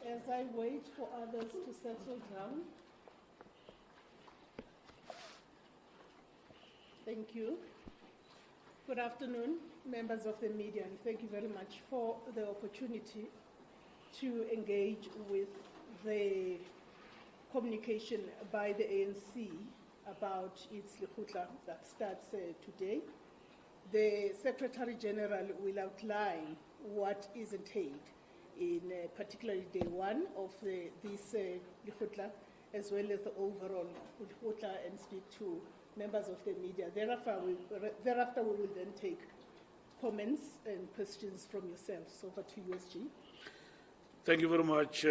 As I wait for others to settle down, thank you. Good afternoon, members of the media, and thank you very much for the opportunity to engage with the communication by the ANC about its Lekgotla that starts today. The Secretary General will outline what is entailed in particularly day one of this Lekgotla, as well as the overall Lekgotla, and speak to members of the media. Thereafter, we will then take comments and questions from yourselves. Over to you, SG. Thank you very much,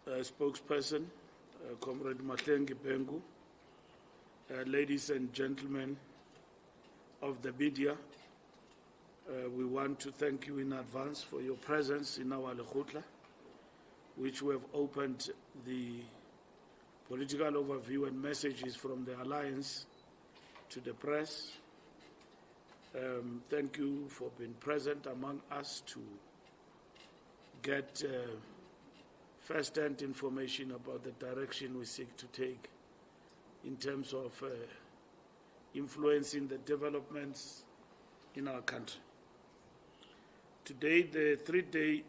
spokesperson, Comrade Mahlengi Bengu, ladies and gentlemen of the media. We want to thank you in advance for your presence in our Lekgotla, which we have opened the political overview and messages from the Alliance to the press. Thank you for being present among us to get first-hand information about the direction we seek to take in terms of influencing the developments in our country. Today, the three-day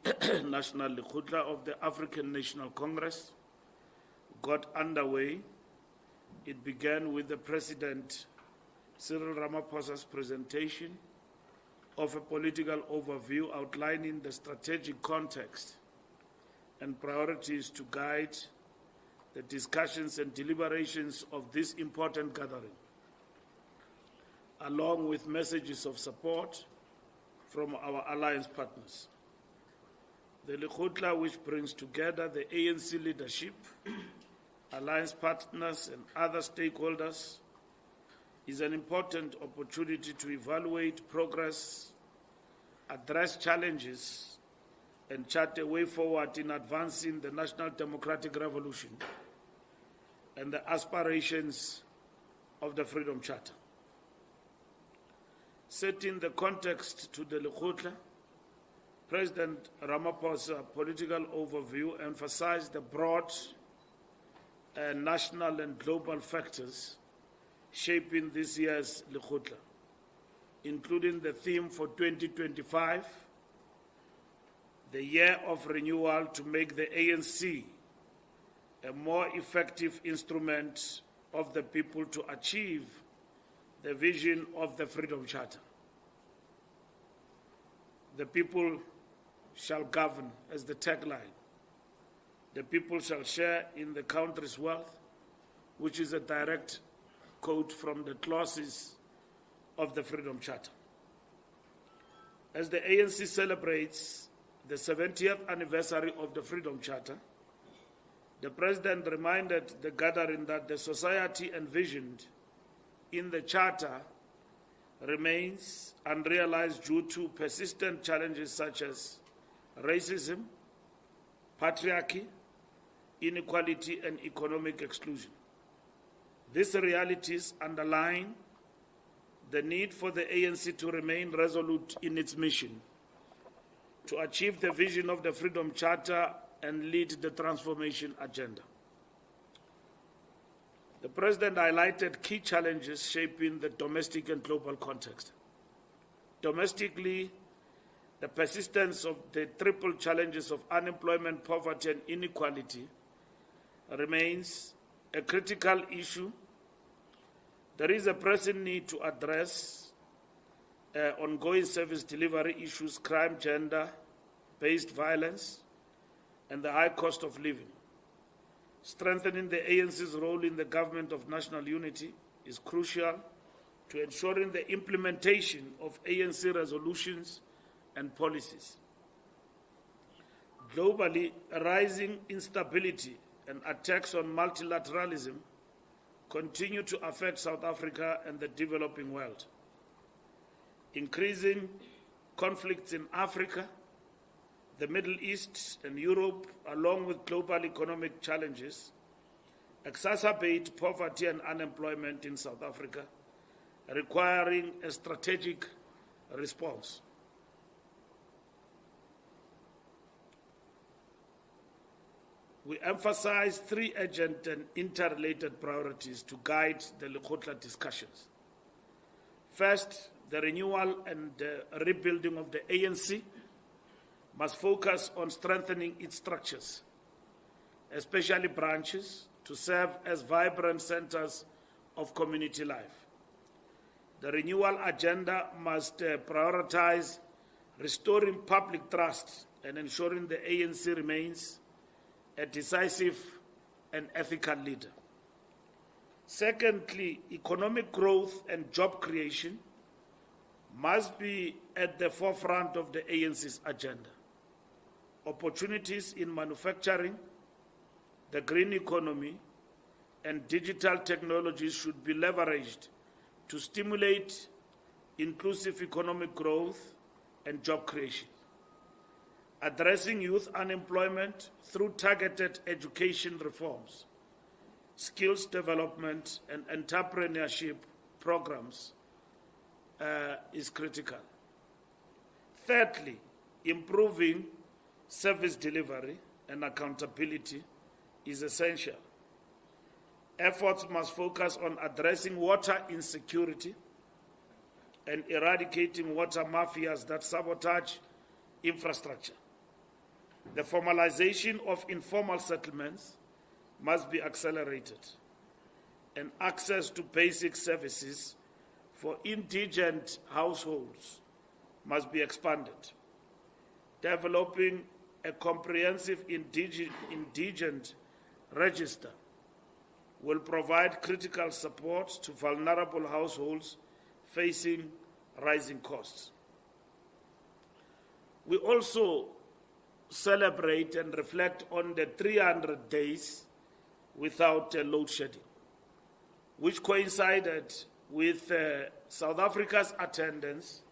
National Lekgotla of the African National Congress got underway. It began with the President Cyril Ramaphosa's presentation of a political overview outlining the strategic context and priorities to guide the discussions and deliberations of this important gathering, along with messages of support from our alliance partners. The Lekgotla, which brings together the ANC leadership, alliance partners, and other stakeholders, is an important opportunity to evaluate progress, address challenges, and chart a way forward in advancing the national democratic revolution and the aspirations of the Freedom Charter. Setting the context to the Lekgotla, President Ramaphosa's political overview emphasized the broad national and global factors shaping this year's Lekgotla, including the theme for 2025, the year of renewal, to make the ANC a more effective instrument of the people to achieve the vision of the Freedom Charter. The people shall govern as the tagline. The people shall share in the country's wealth, which is a direct quote from the clauses of the Freedom Charter. As the ANC celebrates the 70th anniversary of the Freedom Charter, the President reminded the gathering that the society envisioned in the Charter remains unrealized due to persistent challenges such as racism, patriarchy, inequality, and economic exclusion. These realities underline the need for the ANC to remain resolute in its mission to achieve the vision of the Freedom Charter and lead the transformation agenda. The President highlighted key challenges shaping the domestic and global context. Domestically, the persistence of the triple challenges of unemployment, poverty, and inequality remains a critical issue. There is a pressing need to address ongoing service delivery issues, crime, gender-based violence, and the high cost of living. Strengthening the ANC's role in the government of national unity is crucial to ensuring the implementation of ANC resolutions and policies. Globally, rising instability and attacks on multilateralism continue to affect South Africa and the developing world. Increasing conflicts in Africa, the Middle East, and Europe, along with global economic challenges, exacerbate poverty and unemployment in South Africa, requiring a strategic response. We emphasize three urgent and interrelated priorities to guide the Lekgotla discussions. First, the renewal and rebuilding of the ANC must focus on strengthening its structures, especially branches, to serve as vibrant centers of community life. The renewal agenda must prioritize restoring public trust and ensuring the ANC remains a decisive and ethical leader. Secondly, economic growth and job creation must be at the forefront of the ANC's agenda. Opportunities in manufacturing, the green economy, and digital technologies should be leveraged to stimulate inclusive economic growth and job creation. Addressing youth unemployment through targeted education reforms, skills development, and entrepreneurship programs is critical. Thirdly, improving service delivery and accountability is essential. Efforts must focus on addressing water insecurity and eradicating water mafias that sabotage infrastructure. The formalization of informal settlements must be accelerated, and access to basic services for indigent households must be expanded. Developing a comprehensive indigent register will provide critical support to vulnerable households facing rising costs. We also celebrate and reflect on the 300 days without load shedding, which coincided with South Africa's attendance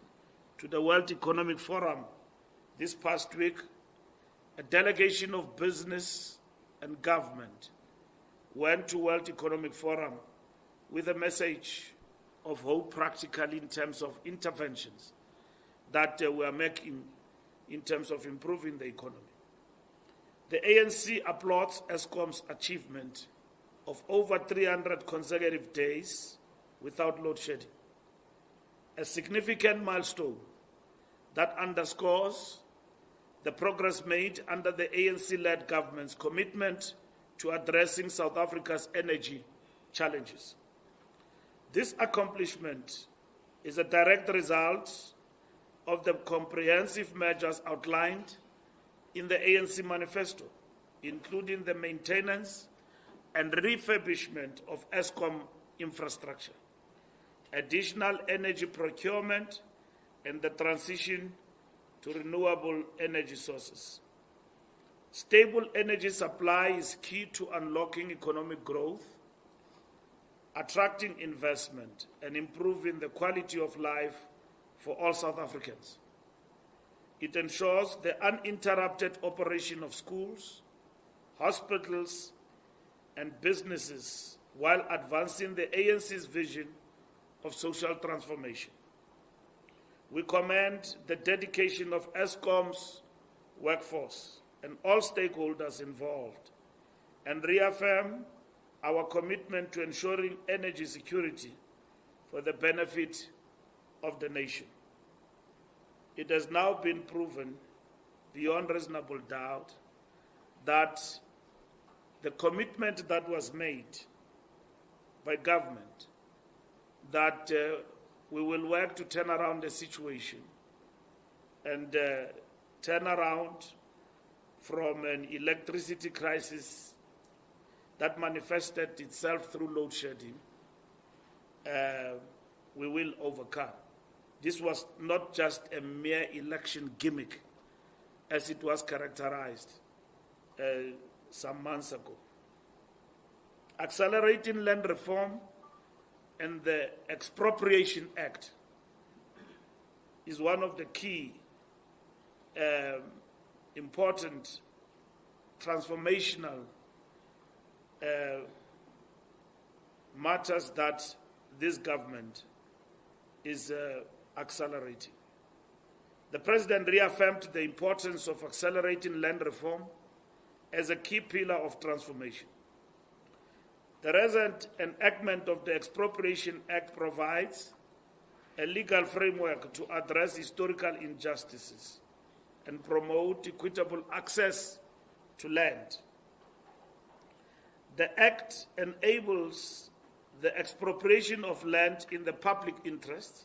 to the World Economic Forum this past week. A delegation of business and government went to World Economic Forum with a message of hope practically in terms of interventions that we are making in terms of improving the economy. The ANC applauds Eskom's achievement of over 300 consecutive days without load shedding, a significant milestone that underscores the progress made under the ANC-led government's commitment to addressing South Africa's energy challenges. This accomplishment is a direct result of the comprehensive measures outlined in the ANC manifesto, including the maintenance and refurbishment of Eskom infrastructure, additional energy procurement, and the transition to renewable energy sources. Stable energy supply is key to unlocking economic growth, attracting investment, and improving the quality of life for all South Africans. It ensures the uninterrupted operation of schools, hospitals, and businesses while advancing the ANC's vision of social transformation. We commend the dedication of Eskom's workforce and all stakeholders involved and reaffirm our commitment to ensuring energy security for the benefit of the nation. It has now been proven beyond reasonable doubt that the commitment that was made by government that we will work to turn around the situation and turn around from an electricity crisis that manifested itself through load shedding, we will overcome. This was not just a mere election gimmick. as it was characterized some months ago. Accelerating land reform and the Expropriation Act is one of the key important transformational matters that this government is accelerating. The President reaffirmed the importance of accelerating land reform as a key pillar of transformation. The recent enactment of the Expropriation Act provides a legal framework to address historical injustices and promote equitable access to land. The Act enables the expropriation of land in the public interest,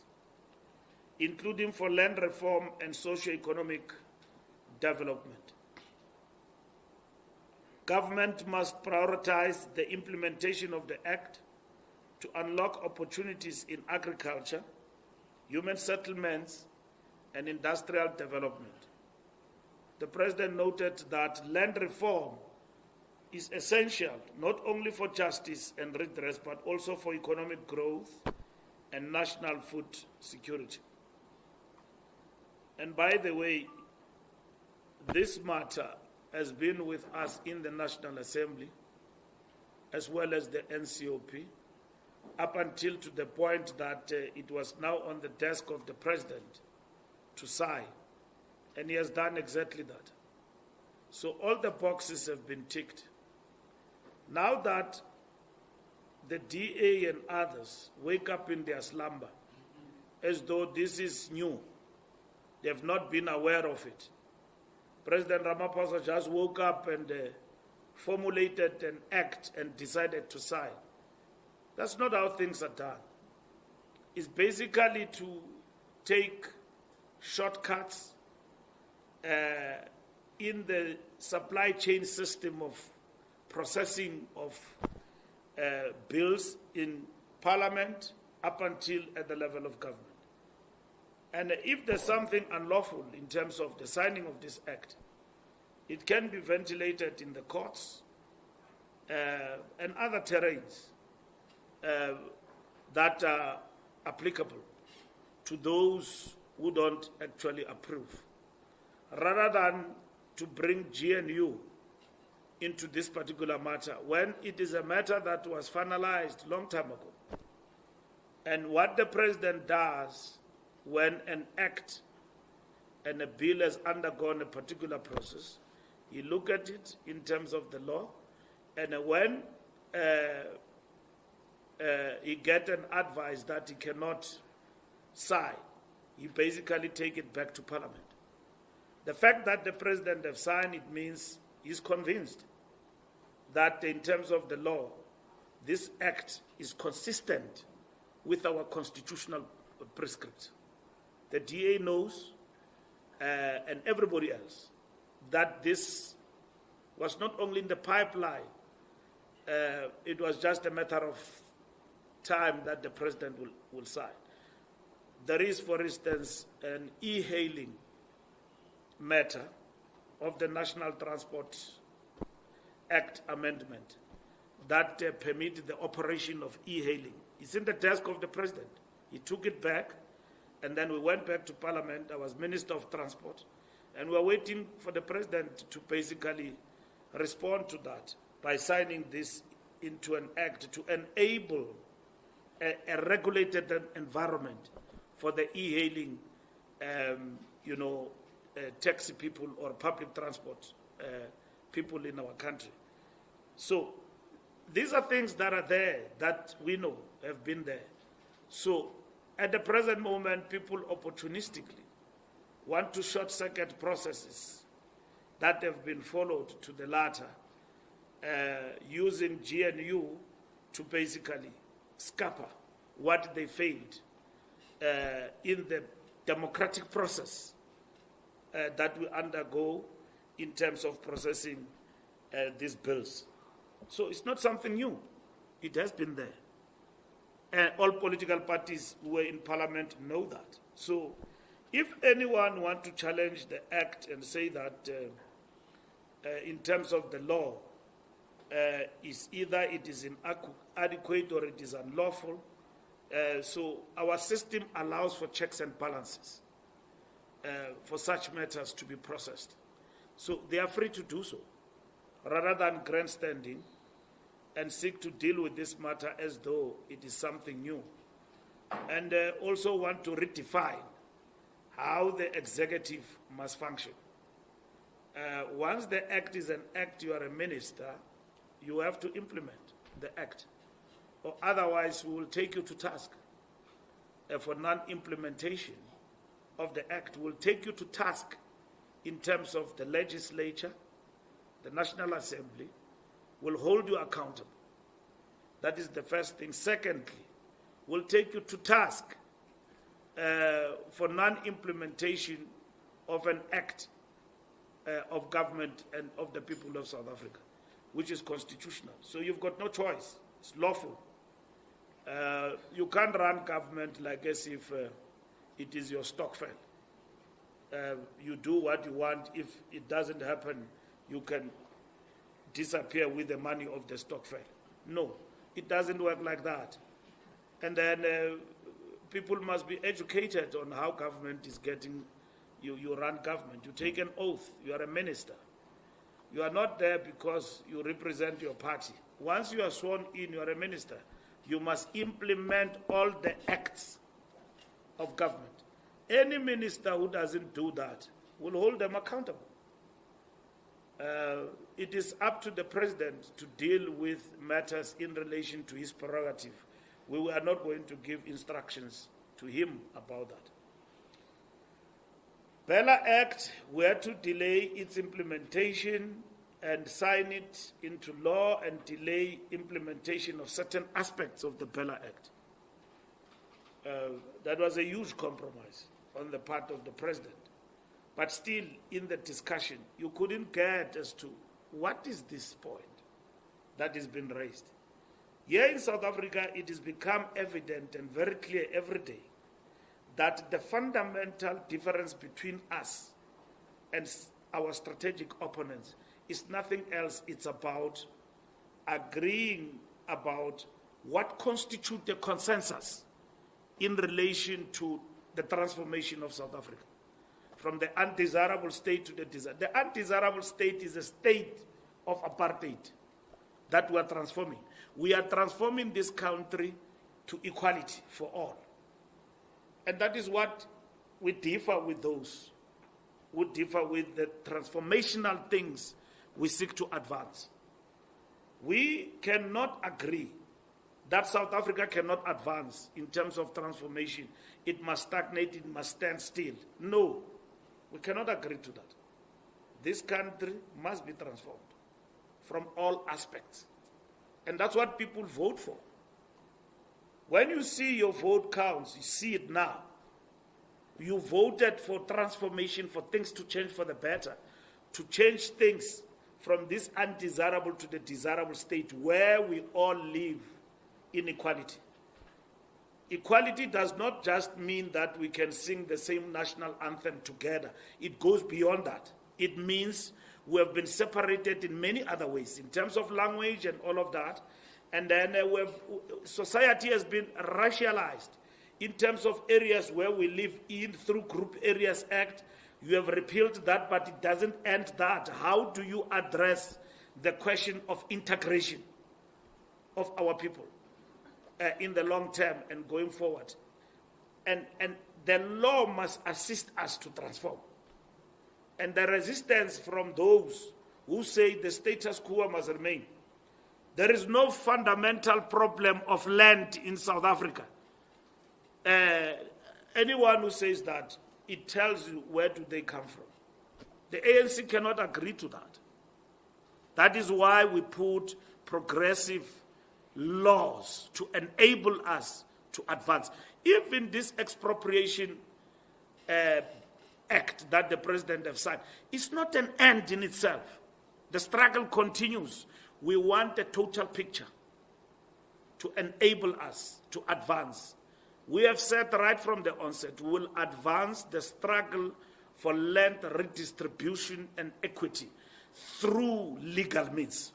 including for land reform and socio-economic development. Government must prioritize the implementation of the Act to unlock opportunities in agriculture, human settlements, and industrial development. The President noted that land reform is essential not only for justice and redress, but also for economic growth and national food security. And by the way, this matter has been with us in the National Assembly as well as the NCOP up until to the point that it was now on the desk of the President to sign, and he has done exactly that. So all the boxes have been ticked. Now that the DA and others wake up in their slumber as though this is new, they have not been aware of it. President Ramaphosa just woke up and formulated an act and decided to sign. That's not how things are done. It's basically to take shortcuts in the supply chain system of processing of bills in Parliament up until at the level of government. And if there's something unlawful in terms of the signing of this act, it can be ventilated in the courts and other terrains that are applicable to those who don't actually approve, rather than to bring GNU into this particular matter when it is a matter that was finalized long time ago. And what the President does when an act and a bill has undergone a particular process, he look at it in terms of the law, and when he get an advice that he cannot sign, he basically take it back to Parliament. The fact that the President have signed it means he's convinced that in terms of the law, this act is consistent with our constitutional prescripts. The DA knows, and everybody else, that this was not only in the pipeline, it was just a matter of time that the President will sign. There is, for instance, an e-hailing matter of the National Transport Act amendment that permit the operation of e-hailing. It's in the desk of the President. He took it back, and then we went back to Parliament. I was Minister of Transport, and we were waiting for the President to basically respond to that by signing this into an act to enable a regulated environment for the e-hailing, taxi people or public transport people in our country. So these are things that are there that we know have been there. So at the present moment, people opportunistically want to short-circuit processes that have been followed to the latter, using GNU to basically scupper what they failed in the democratic process that we undergo in terms of processing these bills. So it's not something new. It has been there. And all political parties who were in Parliament know that. So If anyone wants to challenge the act and say that in terms of the law, is either it is inadequate or it is unlawful, so our system allows for checks and balances for such matters to be processed. So they are free to do so, rather than grandstanding and seek to deal with this matter as though it is something new. And also want to redefine how the executive must function. Once the act is an act, you are a minister, you have to implement the act. Or otherwise, we will take you to task for non-implementation of the act. We'll take you to task in terms of the legislature, the National Assembly, will hold you accountable. That is the first thing. Secondly, we'll take you to task for non-implementation of an act of government and of the people of South Africa, which is constitutional. So you've got no choice. It's lawful. You can't run government like as if it is your stokvel. You do what you want. If it doesn't happen, you can disappear with the money of the stokvel. No, it doesn't work like that. And then people must be educated on how government is getting. You run government. You take an oath. You are a minister. You are not there because you represent your party. Once you are sworn in, you are a minister. You must implement all the acts of government. Any minister who doesn't do that will hold them accountable. It is up to the president to deal with matters in relation to his prerogative. We are not going to give instructions to him about that. Bella Act, we had to delay its implementation and sign it into law and delay implementation of certain aspects of the Bella Act. That was a huge compromise on the part of the president. But still, in the discussion, you couldn't get as to what is this point that has been raised. Here in South Africa, it has become evident and very clear every day that the fundamental difference between us and our strategic opponents is nothing else. It's about agreeing about what constitutes the consensus in relation to the transformation of South Africa, from the undesirable state to the desirable. The undesirable state is a state of apartheid that we are transforming. We are transforming this country to equality for all. And that is what we differ with those who differ with the transformational things we seek to advance. We cannot agree that South Africa cannot advance in terms of transformation. It must stagnate, it must stand still. No, we cannot agree to that. This country must be transformed from all aspects. And that's what people vote for. When you see your vote counts, you see it now. You voted for transformation, for things to change for the better, to change things from this undesirable to the desirable state where we all live in equality. Equality does not just mean that we can sing the same national anthem together. It goes beyond that. It means we have been separated in many other ways, in terms of language and all of that. And then society has been racialized in terms of areas where we live in through Group Areas Act. You have repealed that, but it doesn't end that. How do you address the question of integration of our people in the long term and going forward? And the law must assist us to transform. And the resistance from those who say the status quo must remain. There is no fundamental problem of land in South Africa. Anyone who says that, it tells you where do they come from. The ANC cannot agree to that. That is why we put progressive laws to enable us to advance. Even this expropriation act that the president has signed, it's not an end in itself. The struggle continues. We want a total picture to enable us to advance We have said right from the onset, we will advance the struggle for land redistribution and equity through legal means.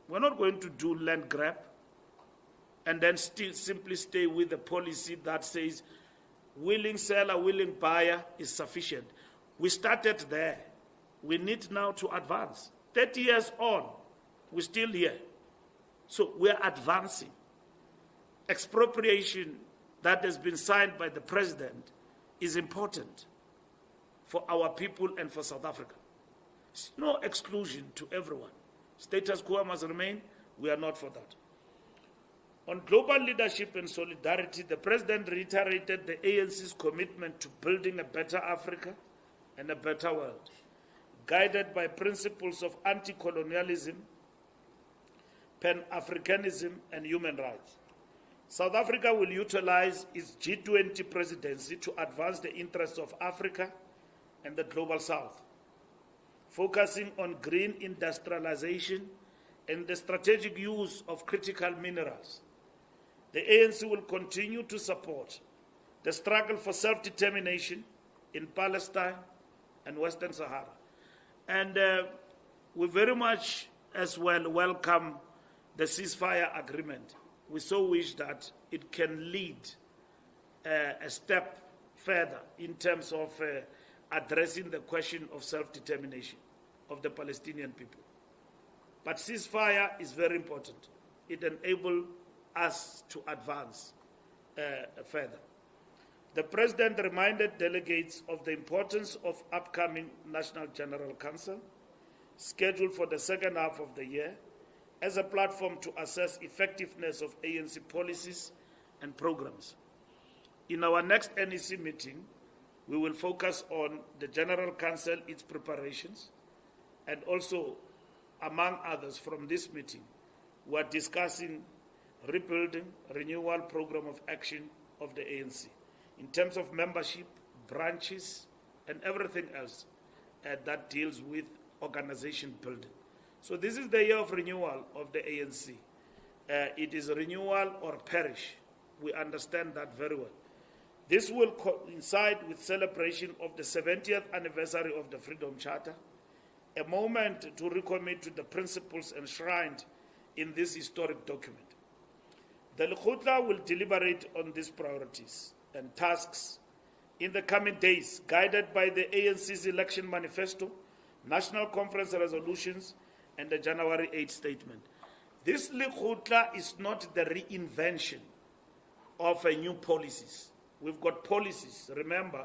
We're not going to do land grab and then still simply stay with the policy that says willing seller, willing buyer is sufficient. We started there. We need now to advance. 30 years on, we're still here. So we're advancing. Expropriation that has been signed by the president is important for our people and for South Africa. It's no exclusion to everyone. Status quo must remain. We are not for that. On global leadership and solidarity, the president reiterated the ANC's commitment to building a better Africa and a better world, guided by principles of anti-colonialism, Pan-Africanism, and human rights. South Africa will utilize its G20 presidency to advance the interests of Africa and the global South, focusing on green industrialization and the strategic use of critical minerals. The ANC will continue to support the struggle for self-determination in Palestine and Western Sahara. And we very much as well welcome the ceasefire agreement. We so wish that it can lead a step further in terms of addressing the question of self-determination of the Palestinian people. But ceasefire is very important. It enables us to advance further. The president reminded delegates of the importance of upcoming National General Council, scheduled for the second half of the year, as a platform to assess effectiveness of ANC policies and programs. In our next NEC meeting, we will focus on the General Council, its preparations, and also, among others from this meeting, we are discussing rebuilding, renewal program of action of the ANC in terms of membership, branches, and everything else that deals with organization building. So this is the year of renewal of the ANC. It is renewal or perish. We understand that very well. This will coincide with celebration of the 70th anniversary of the Freedom Charter, a moment to recommit to the principles enshrined in this historic document. The Lekgotla will deliberate on these priorities and tasks in the coming days, guided by the ANC's election manifesto, National Conference resolutions, and the January 8 statement. This Lekgotla is not the reinvention of a new policies. We've got policies. Remember,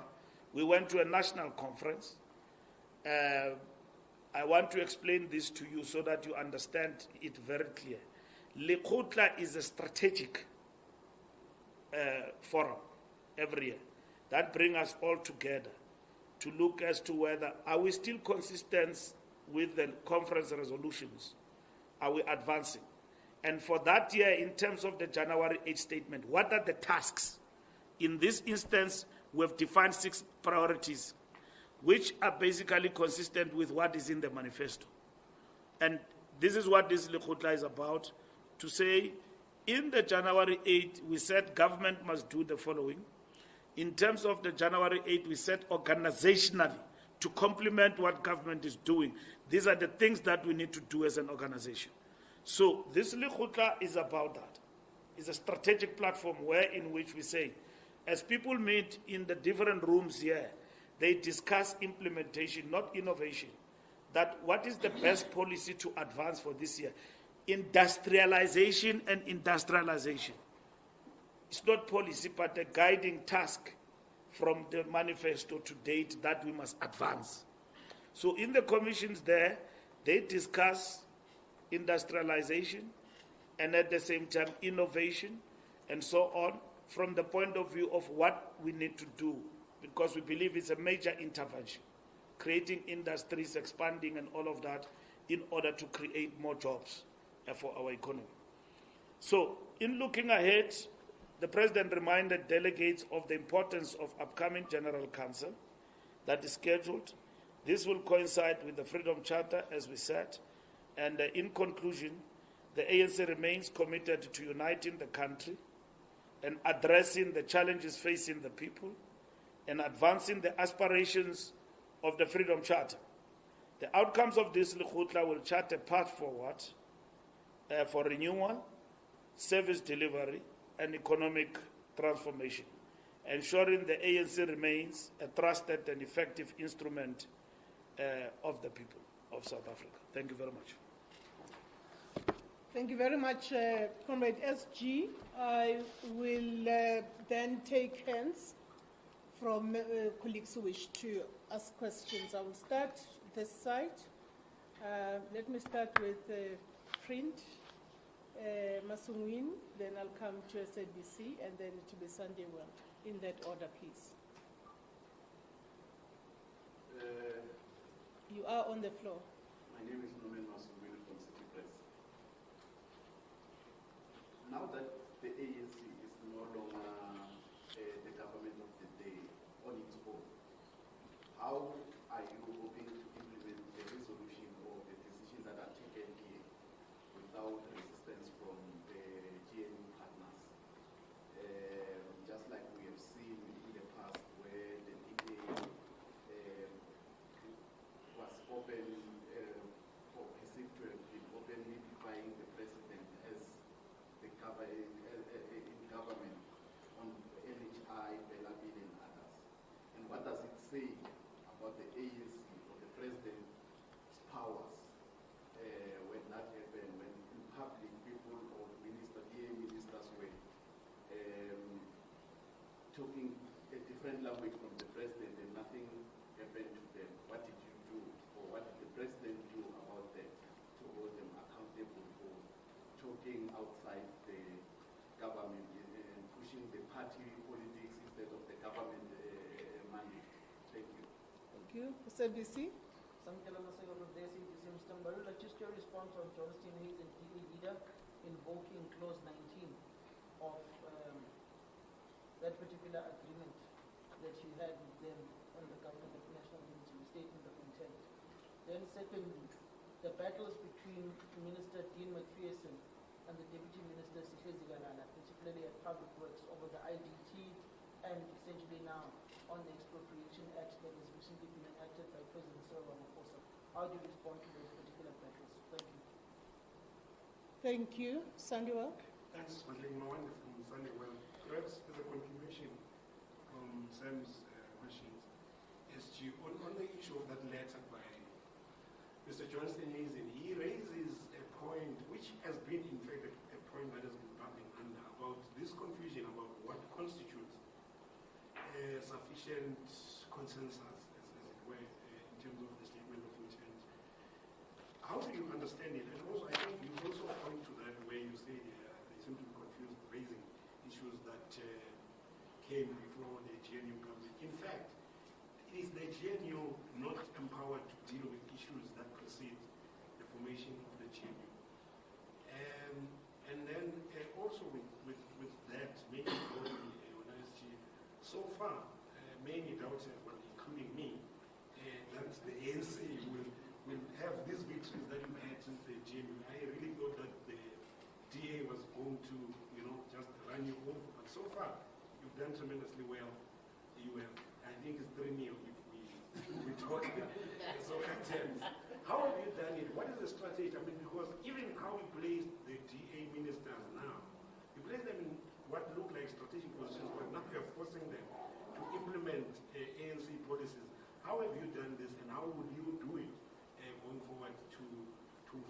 we went to a national conference. I want to explain this to you so that you understand it very clear. Lekgotla is a strategic forum every year that brings us all together to look as to whether are we still consistent with the conference resolutions, are we advancing? And for that year, in terms of the January 8 statement, what are the tasks? In this instance, we have defined 6 priorities, which are basically consistent with what is in the manifesto. And this is what this Lekgotla is about, to say, in the January 8, we said government must do the following. In terms of the January 8, we said organizationally, to complement what government is doing. These are the things that we need to do as an organization. So this Lekgotla is about that. It's a strategic platform in which we say, as people meet in the different rooms here, they discuss implementation, not innovation. That what is the best policy to advance for this year? Industrialization and industrialization. It's not policy, but a guiding task from the manifesto to date that we must advance. So in the commissions there, they discuss industrialization and at the same time innovation and so on from the point of view of what we need to do, because we believe it's a major intervention, creating industries, expanding and all of that in order to create more jobs for our economy. So in looking ahead, the president reminded delegates of the importance of upcoming General Council that is scheduled. This will coincide with the Freedom Charter, as we said. And in conclusion, the ANC remains committed to uniting the country, and addressing the challenges facing the people and advancing the aspirations of the Freedom Charter. The outcomes of this Lekgotla will chart a path forward for renewal, service delivery, and economic transformation, ensuring the ANC remains a trusted and effective instrument of the people of South Africa. Thank you very much. Thank you very much, Comrade SG. I will then take hands from colleagues who wish to ask questions. I will start this side. Let me start with print, Masungwini, then I'll come to SABC, and then to be Sunday World. In that order, please. You are on the floor. My name is Nomen Masungwini from City Press. Now that the ANC is no longer the government of the day on its own, how are you hoping to implement the resolution or the decisions that are taken here without resistance from the GNU partners? Just like we have seen in the past where the DA was open, or perceived to have been openly defying the president as the in government on LHI, Belabin and others. And what does it say about the ANC or the president's powers when that happened, when in public people or DA ministers were talking a different language from the president and nothing happened to them? What did you do, or what did the president do about that to hold them accountable for talking outside the government and pushing the party politics instead of the government mandate? Thank you. Thank you. SABC. Mr. Mbarula, just your response on Johnston Hayes and DA leader invoking clause 19 of that particular agreement that you had with them on the government of national unity, statement of intent. Then secondly, the battles between Minister Dean McPherson and the Deputy Minister Sihlezi Galala, particularly at Public Works, over the IDT and essentially now on the Expropriation Act that has recently been enacted by President Cyril Ramaphosa. How do you respond to those particular battles? Thank you. Thank you. Sandiwal. Thanks, Madeleine Mawande from Sunnywell. Perhaps as a continuation from Sam's questions, SG, on the issue of that letter by Mr. Johnston Hazen, he raises a point which has been, in fact, a point that has been bubbling under about this confusion about what constitutes sufficient consensus, as it were, in terms of the statement of intent. How do you understand it? And also, I think you also point to that where you say they seem to be confused, raising issues that came before the GNU government. In fact, it is the GNU not empowered to deal with issues that precede the formation of the GNU. And then also with that, many so far, many doubted, well, including me, that the ANC will have these victories that you've had since the GNU. I really thought that the DA was going to, just run you over. But so far, you've done tremendously well. You have, I think it's 3-0 if we talk in soccer terms. How have you done it? What is the strategy? I mean, because even how you place the DA ministers now, you place them in what look like strategic positions, but now you're forcing them to implement ANC policies. How have you done this, and how will you do it going forward to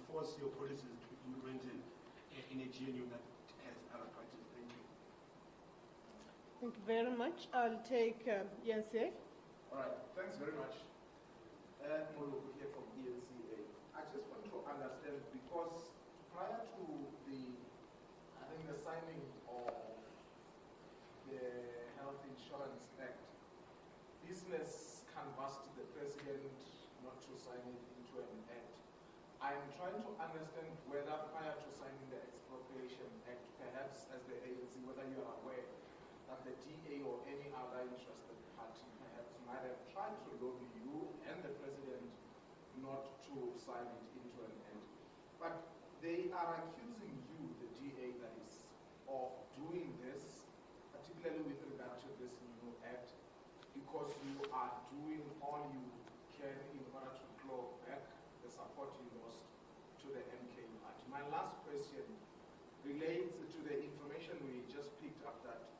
force your policies to be implemented in a GNU that has other parties? Thank you. Thank you very much. I'll take Yense. All right, thanks very much. Moluku here from ENCA. I just want to understand, because prior to the signing of the Health Insurance Act, business canvassed the president not to sign it into an act. I'm trying to understand whether prior to signing the Expropriation Act, perhaps as the ANC, whether you are aware that the DA or any other interested party perhaps might have tried to lobby you and the president not to sign it into an act. But they are accusing you, the DA that is, of doing this because you are doing all you can in order to claw back the support you lost to the MK party. My last question relates to the information we just picked up that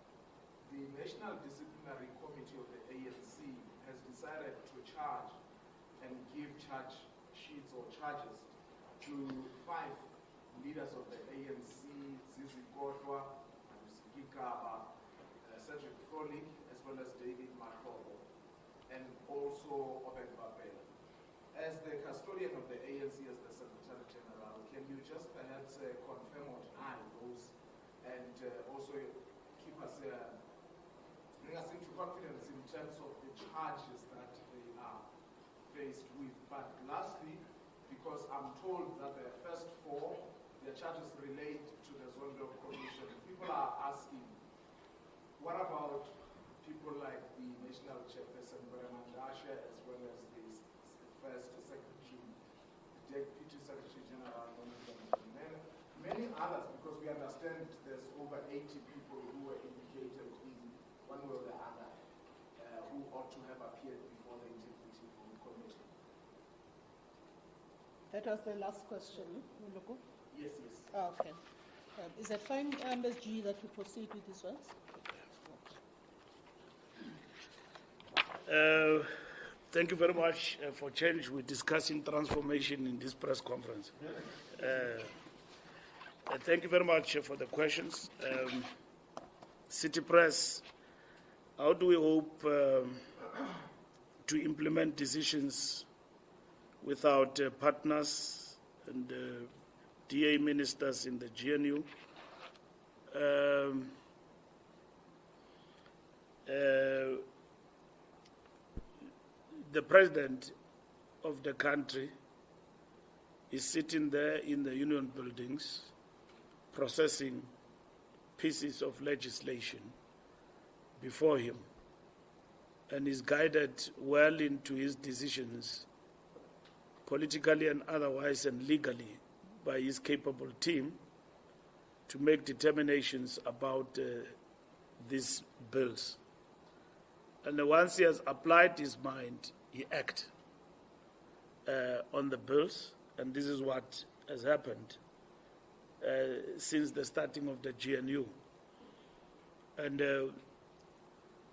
the National Disciplinary Committee of the ANC has decided to charge and give charge sheets or charges to 5 leaders of the ANC, Anc Lekgotla, Cedric Frolik, as well as David Makobo, and also Obed Babela. As the custodian of the ANC, as the Secretary General, can you just perhaps confirm or deny those, and also keep us, bring us into confidence in terms of the charges that they are faced with? But lastly, because I'm told that the first 4, the charges relate to the Zondo Commission, people are asking, what about people like the National Chairperson, Mandasha, as well as the First Secretary, Deputy Secretary General, many others, because we understand there's over 80 people who were indicated in one way or the other, who ought to have appeared before the Integrity Committee. That was the last question, Muloko? Yes, yes. Oh, okay. Is that fine, MSG, that we proceed with this one? Thank you very much for change. We're discussing transformation in this press conference. Thank you very much for the questions. City Press, how do we hope to implement decisions without partners and DA ministers in the GNU? The president of the country is sitting there in the union buildings processing pieces of legislation before him and is guided well into his decisions politically and otherwise and legally by his capable team to make determinations about these bills. And once he has applied his mind, he acts on the bills, and this is what has happened since the starting of the GNU. And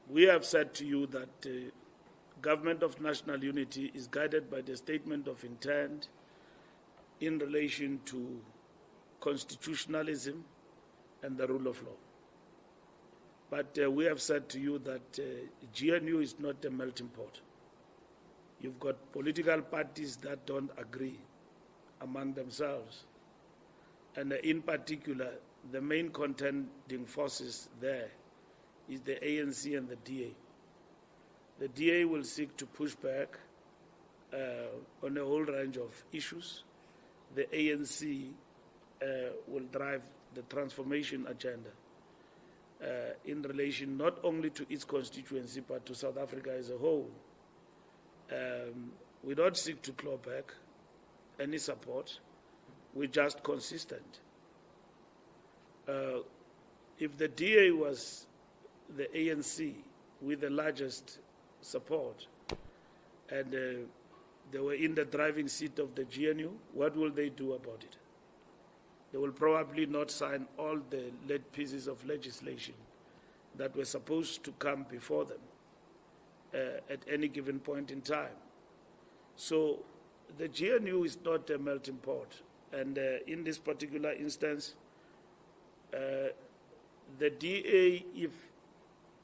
we have said to you that Government of National Unity is guided by the statement of intent in relation to constitutionalism and the rule of law. But we have said to you that GNU is not a melting pot. You've got political parties that don't agree among themselves. And in particular, the main contending forces there is the ANC and the DA. The DA will seek to push back on a whole range of issues. The ANC will drive the transformation agenda in relation not only to its constituency but to South Africa as a whole. We don't seek to claw back any support. We're just consistent. If the DA was the ANC with the largest support and they were in the driving seat of the GNU, what will they do about it? They will probably not sign all the late pieces of legislation that were supposed to come before them at any given point in time. So the GNU is not a melting pot. And in this particular instance, the DA, if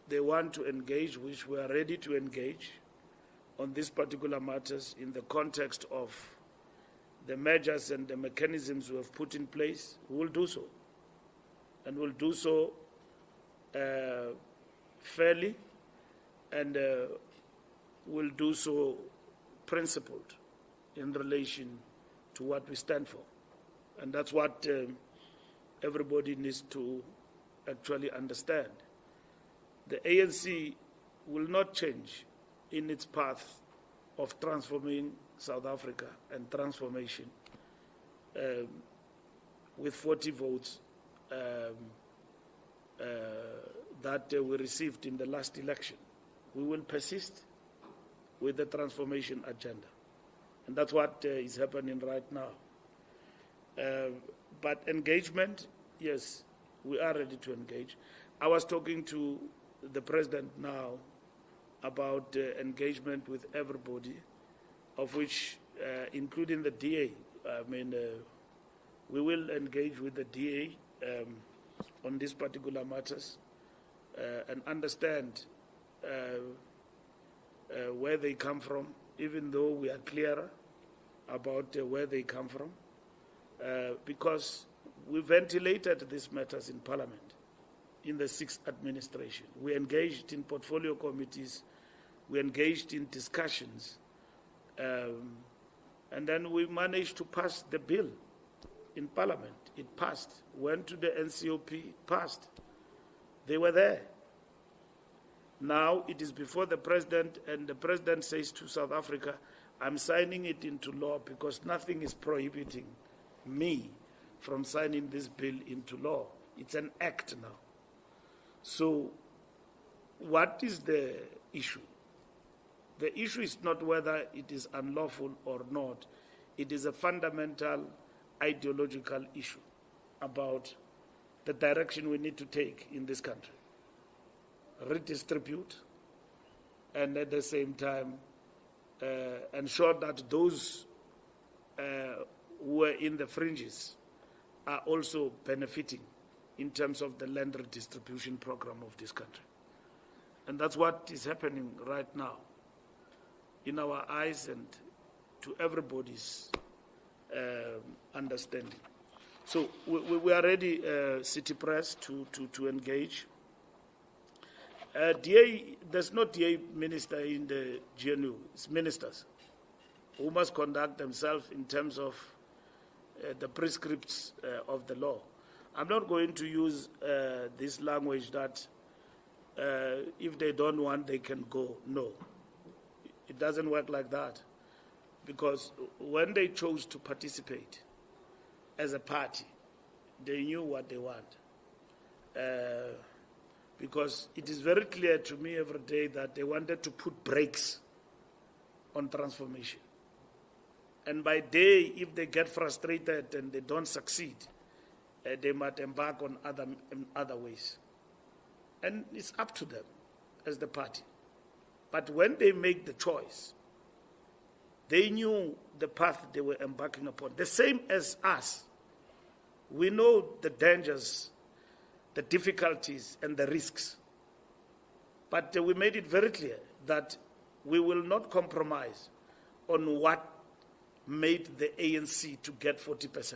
they want to engage, which we are ready to engage on these particular matters in the context of the measures and the mechanisms we have put in place, we will do so. And we'll do so fairly, and we'll do so principled in relation to what we stand for. And that's what everybody needs to actually understand. The ANC will not change in its path of transforming South Africa and transformation with 40 votes that we received in the last election. we will persist with the transformation agenda. And that's what is happening right now. But engagement, yes, we are ready to engage. I was talking to the president now about engagement with everybody, of which, including the DA. We will engage with the DA on these particular matters and understand where they come from, even though we are clearer about where they come from, because we ventilated these matters in Parliament in the 6th administration. We engaged in portfolio committees, we engaged in discussions, and then we managed to pass the bill in Parliament. It passed, went to the NCOP, passed. They were there. Now it is before the president, and the president says to South Africa, I'm signing it into law because nothing is prohibiting me from signing this bill into law. It's an act now. So what is the issue? The issue is not whether it is unlawful or not. It is a fundamental ideological issue about the direction we need to take in this country. Redistribute, and at the same time ensure that those who are in the fringes are also benefiting in terms of the land redistribution program of this country. And that's what is happening right now in our eyes and to everybody's understanding. So we are ready, City Press, to engage. DA, there's no DA minister in the GNU. It's ministers who must conduct themselves in terms of the prescripts of the law. I'm not going to use this language that if they don't want, they can go. No, it doesn't work like that. Because when they chose to participate as a party, they knew what they want. Because it is very clear to me every day that they wanted to put brakes on transformation. And by day, if they get frustrated and they don't succeed, they might embark on other ways. And it's up to them as the party. But when they make the choice, they knew the path they were embarking upon. The same as us. We know the dangers, the difficulties, and the risks. But we made it very clear that we will not compromise on what made the ANC to get 40%.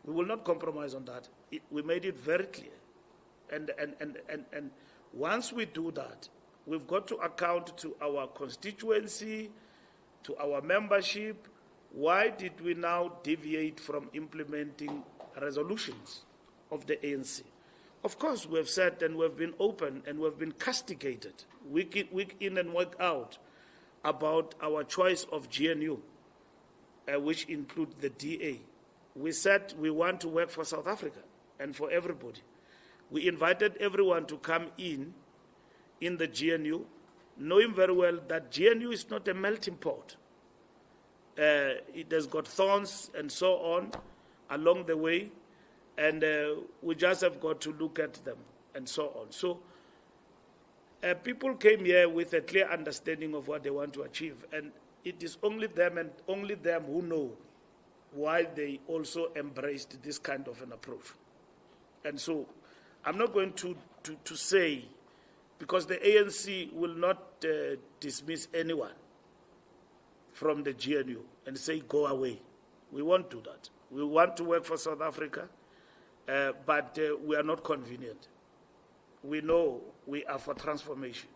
We will not compromise on that. We made it very clear. And once we do that, we've got to account to our constituency, to our membership. Why did we now deviate from implementing resolutions of the ANC? Of course, we have said and we have been open and we have been castigated week in and week out about our choice of GNU, which include the DA. We said we want to work for South Africa and for everybody. We invited everyone to come in the GNU, knowing very well that GNU is not a melting pot. It has got thorns and so on along the way, and we just have got to look at them and so on. So people came here with a clear understanding of what they want to achieve, and it is only them and only them who know why they also embraced this kind of an approach. And so I'm not going to say, because the ANC will not dismiss anyone from the GNU and say, go away. We won't do that. We want to work for South Africa, but we are not convenient. We know we are for transformation.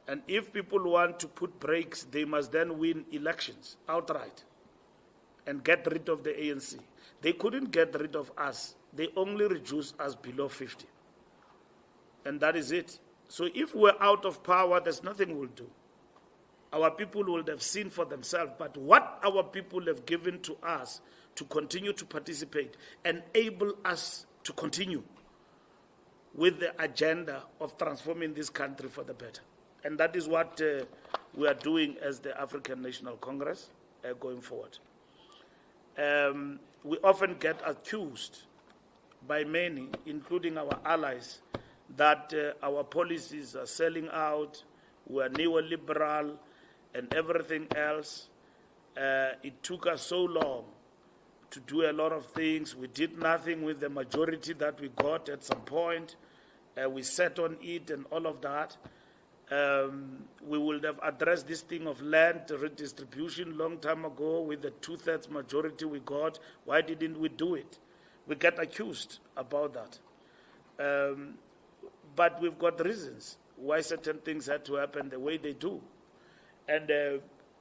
And if people want to put brakes, they must then win elections outright and get rid of the ANC. They couldn't get rid of us. They only reduced us below 50. And that is it. So if we're out of power, there's nothing we'll do. Our people will have seen for themselves. But what our people have given to us to continue to participate, enable us to continue. with the agenda of transforming this country for the better. And that is what we are doing as the African National Congress going forward. We often get accused by many, including our allies, that our policies are selling out, we are neoliberal, and everything else. It took us so long to do a lot of things. We did nothing with the majority that we got at some point. We sat on it and all of that. We would have addressed this thing of land redistribution long time ago with the 2/3 majority we got. Why didn't we do it? We get accused about that. But we've got reasons why certain things had to happen the way they do. And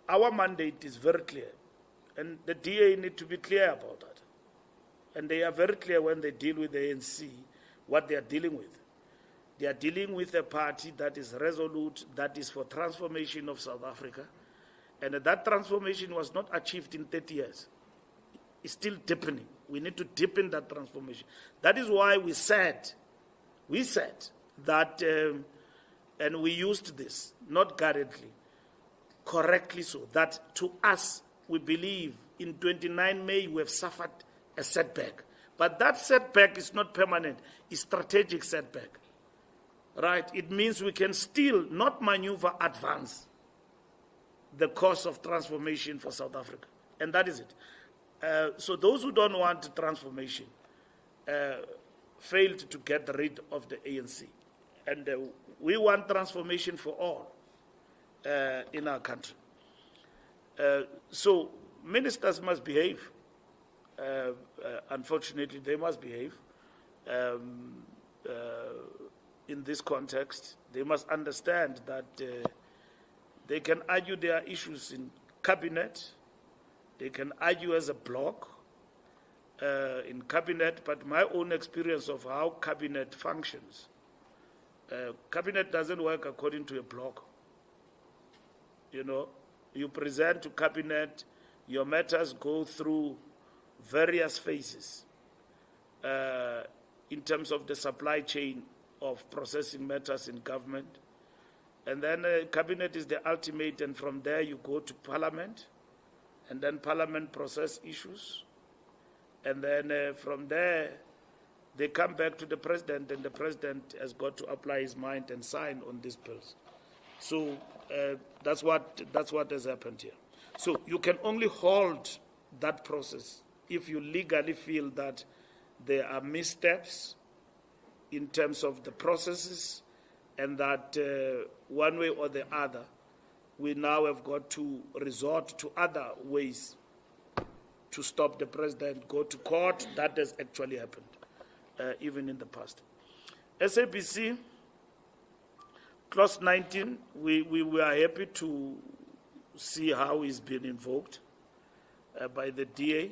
our mandate is very clear. And the DA need to be clear about that. And they are very clear when they deal with the ANC, what they are dealing with. They are dealing with a party that is resolute, that is for transformation of South Africa. And that transformation was not achieved in 30 years. It's still deepening. We need to deepen that transformation. That is why we said that, and we used this, not guardedly, correctly so, that to us, we believe in 29 May we have suffered a setback. But that setback is not permanent, it's strategic setback. Right? It means we can still not maneuver advance the course of transformation for South Africa. And that is it. So those who don't want transformation failed to get rid of the ANC. And we want transformation for all in our country. So ministers must behave. Unfortunately, they must behave. In this context, they must understand that they can argue their issues in cabinet, they can argue as a bloc in cabinet, but my own experience of how cabinet functions, cabinet doesn't work according to a bloc. You know, you present to cabinet, your matters go through various phases in terms of the supply chain of processing matters in government. And then cabinet is the ultimate, and from there you go to parliament, and then parliament process issues. And then from there, they come back to the president, and the president has got to apply his mind and sign on these bills. So that's what has happened here. So you can only hold that process if you legally feel that there are missteps in terms of the processes, and that one way or the other, we now have got to resort to other ways to stop the president, go to court. That has actually happened, even in the past. SABC, Clause 19, we were happy to see how it's been invoked by the DA.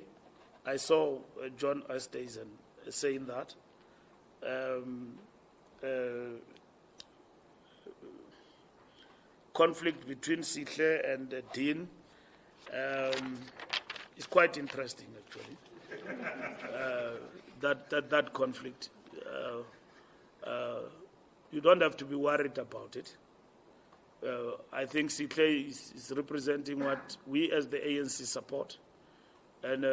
I saw John Oosthuizen saying that. Conflict between Sihle and Dean is quite interesting, actually. That conflict. You don't have to be worried about it. I think Sihle is representing what we as the ANC support. And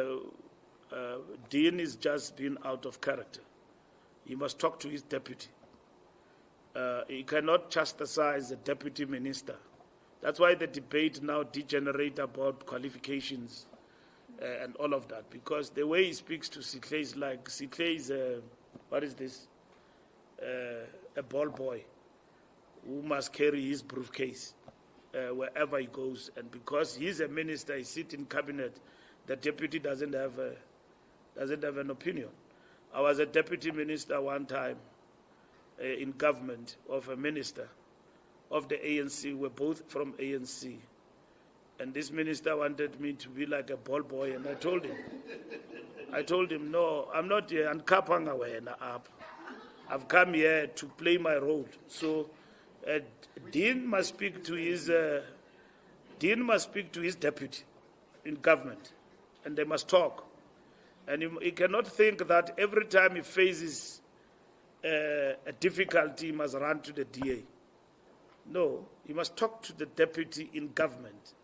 Dean is just being out of character. He must talk to his deputy. He cannot chastise the deputy minister. That's why the debate now degenerates about qualifications and all of that, because the way he speaks to Sihle is like, Sihle is what is this? A ball boy who must carry his briefcase wherever he goes. And because he's a minister, he sits in cabinet, the deputy doesn't have an opinion. I was a deputy minister one time in government of a minister of the ANC. We're both from ANC. And this minister wanted me to be like a ball boy, and I told him, no, I'm not here. I've come here to play my role. So Dean must speak to his deputy in government, and they must talk. And he cannot think that every time he faces a difficulty, he must run to the DA. No, he must talk to the deputy in government,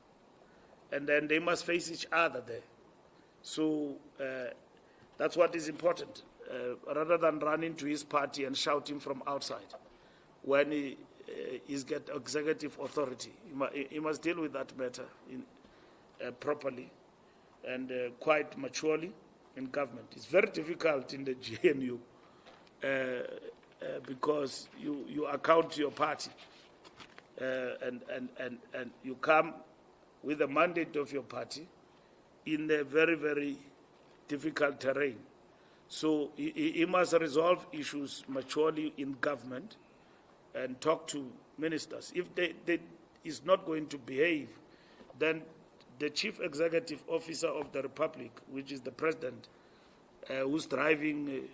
and then they must face each other there. So that's what is important, rather than running to his party and shouting from outside when he's got executive authority. He must deal with that matter properly and quite maturely in government. It's very difficult in the GNU because you account to your party and you come with the mandate of your party in a very, very difficult terrain. So he must resolve issues maturely in government and talk to ministers. If they is not going to behave, then the chief executive officer of the republic, which is the president, who's driving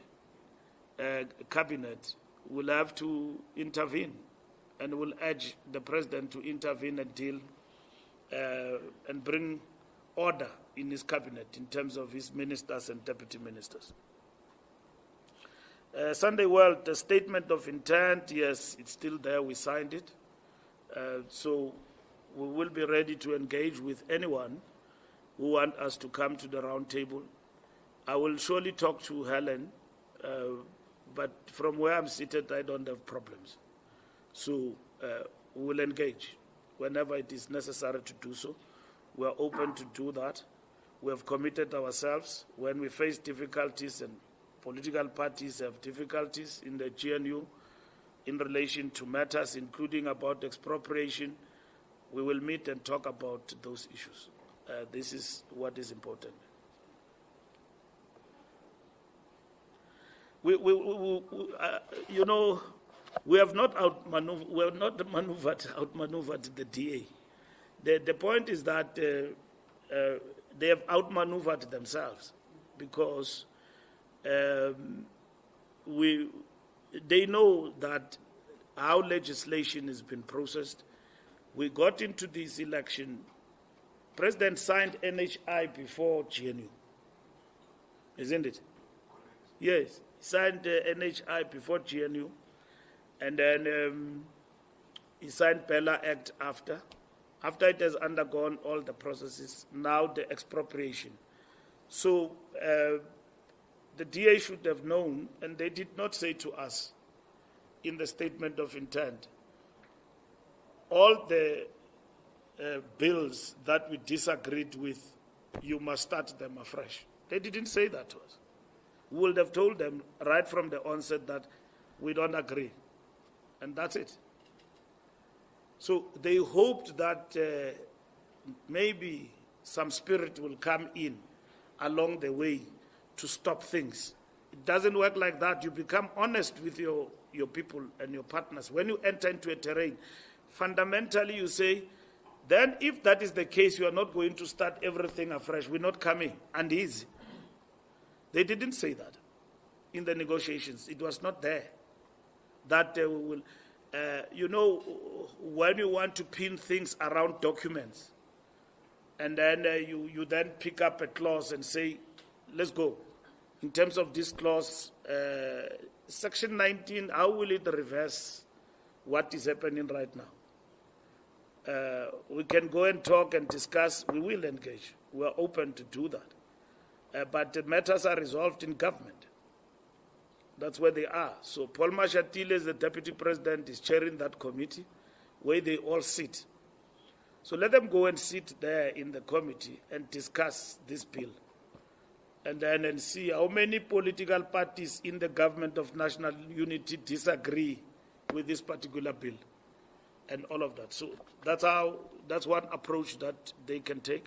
cabinet, will have to intervene and will urge the president to intervene and deal and bring order in his cabinet in terms of his ministers and deputy ministers. Sunday World, the statement of intent, yes, it's still there. We signed it. So we will be ready to engage with anyone who want us to come to the round table. I will surely talk to Helen, but from where I'm seated, I don't have problems. So we will engage whenever it is necessary to do so. We are open to do that. We have committed ourselves when we face difficulties, and political parties have difficulties in the GNU in relation to matters including about expropriation. We will meet and talk about those issues. This is what is important. We have not outmaneuvered the DA. The point is that they have outmaneuvered themselves because they know that how legislation has been processed. We got into this election. President signed NHI before GNU, isn't it? Yes, he signed NHI before GNU, and then he signed Bella Act after. After it has undergone all the processes, now the expropriation. So the DA should have known, and they did not say to us in the statement of intent, all the bills that we disagreed with, you must start them afresh. They didn't say that to us. We would have told them right from the onset that we don't agree, and that's it. So they hoped that maybe some spirit will come in along the way to stop things. It doesn't work like that. You become honest with your people and your partners. When you enter into a terrain, fundamentally you say, then if that is the case, you are not going to start everything afresh. We're not coming and easy. They didn't say that in the negotiations. It was not there that we will... when you want to pin things around documents, and then you then pick up a clause and say, let's go. In terms of this clause, Section 19, how will it reverse what is happening right now? We can go and talk and discuss. We will engage. We are open to do that. But the matters are resolved in government. That's where they are. So Paul Mashatile, as the deputy president, is chairing that committee where they all sit. So let them go and sit there in the committee and discuss this bill. And then see how many political parties in the government of national unity disagree with this particular bill and all of that. So that's one approach that they can take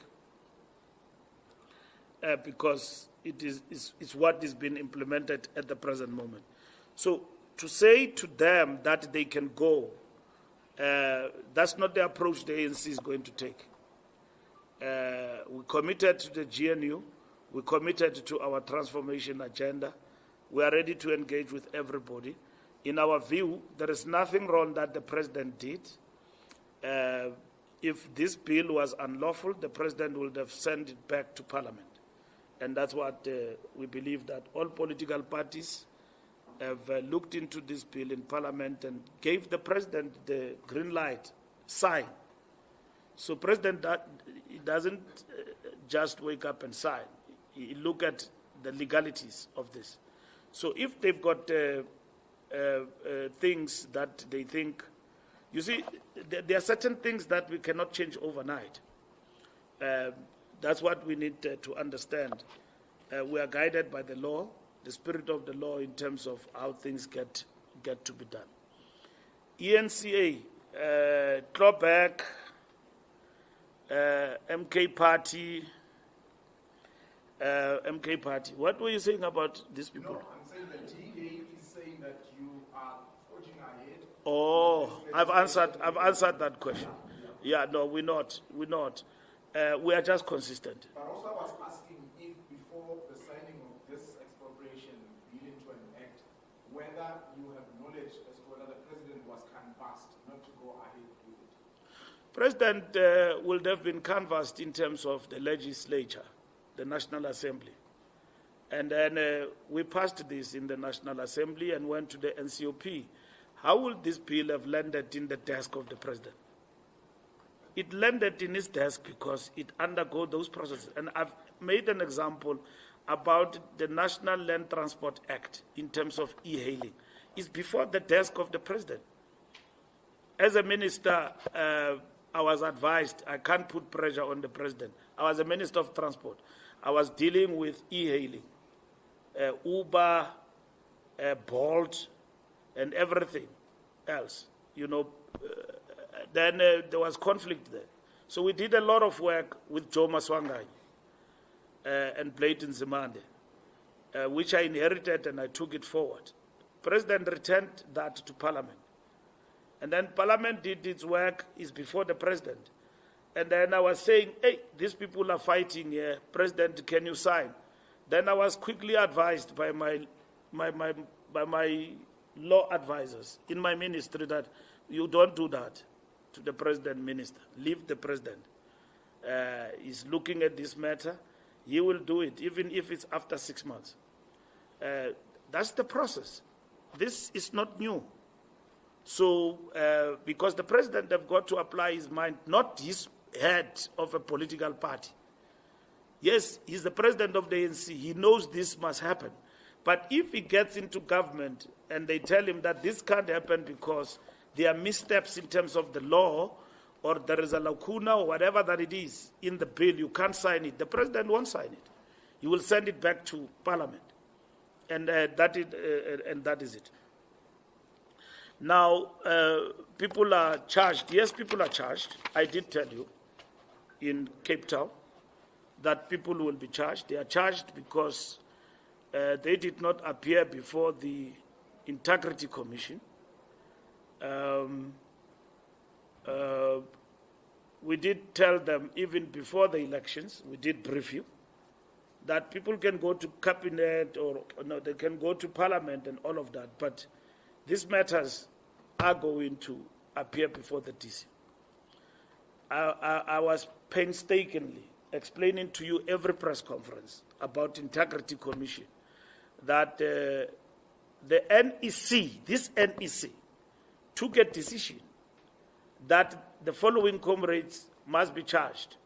because it's what is being implemented at the present moment. So to say to them that they can go, that's not the approach the ANC is going to take. We committed to the GNU. We committed to our transformation agenda. We are ready to engage with everybody. In our view, there is nothing wrong that the president did. If this bill was unlawful, the president would have sent it back to Parliament. And that's what we believe, that all political parties have looked into this bill in Parliament and gave the President the green light, sign. So President he doesn't just wake up and sign. He look at the legalities of this. So if they've got things that they think, you see, there are certain things that we cannot change overnight. That's what we need to understand. We are guided by the law, the spirit of the law in terms of how things get to be done. ENCA, clawback, MK Party. What were you saying about these people? No, I'm saying the DA is saying that you are forging ahead. Oh, I've answered that question. Yeah, no, we're not. We are just consistent. But also I was asking if before the signing of this expropriation bill into an act, whether you have knowledge as to whether the president was canvassed not to go ahead with it. President would have been canvassed in terms of the legislature, the National Assembly. And then we passed this in the National Assembly and went to the NCOP. How will this bill have landed in the desk of the president? It landed in his desk because it undergoes those processes. And I've made an example about the National Land Transport Act in terms of e-hailing. It's before the desk of the president. As a minister, I was advised I can't put pressure on the president. I was a minister of transport. I was dealing with e-hailing, Uber, Bolt, and everything else. Then there was conflict there. So we did a lot of work with Joe Maswanganyi and Blayton Zimande, which I inherited and I took it forward. President returned that to Parliament. And then Parliament did its work, is before the president. And then I was saying, hey, these people are fighting here. President, can you sign? Then I was quickly advised by my law advisors in my ministry that you don't do that to the president minister. Leave the president. He's looking at this matter. He will do it, even if it's after 6 months. That's the process. This is not new. So, because the president have got to apply his mind, not his head of a political party. Yes, he's the president of the ANC. He knows this must happen. But if he gets into government and they tell him that this can't happen because there are missteps in terms of the law or there is a lacuna or whatever that it is in the bill, you can't sign it. The president won't sign it. He will send it back to Parliament. And that is it. Now, people are charged. Yes, people are charged. I did tell you in Cape Town that people will be charged. They are charged because they did not appear before the Integrity Commission. We did tell them even before the elections, we did brief you, that people can go to cabinet or no, they can go to Parliament and all of that, but these matters are going to appear before the DC. I was painstakingly explaining to you every press conference about Integrity Commission that the NEC, this NEC, took a decision that the following comrades must be charged.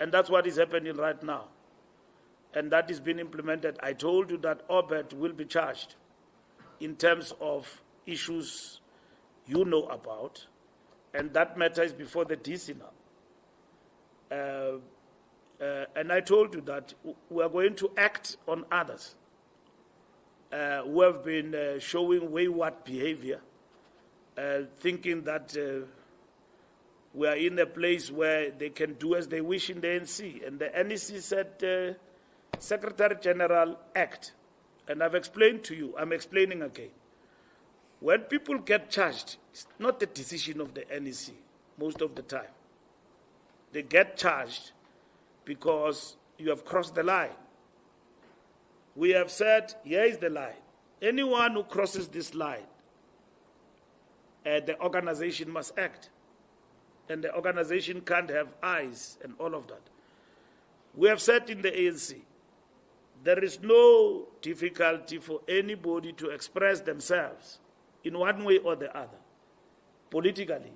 And that's what is happening right now. And that is being implemented. I told you that Obed will be charged in terms of issues you know about, and that matter is before the DC now. And I told you that we are going to act on others who have been showing wayward behavior, thinking that we are in a place where they can do as they wish in the NC. And the NEC said, Secretary General, act. And I've explained to you, I'm explaining again. When people get charged, it's not the decision of the NEC most of the time. They get charged because you have crossed the line. We have said, here is the line. Anyone who crosses this line, the organization must act. And the organization can't have eyes and all of that. We have said in the ANC there is no difficulty for anybody to express themselves in one way or the other, politically.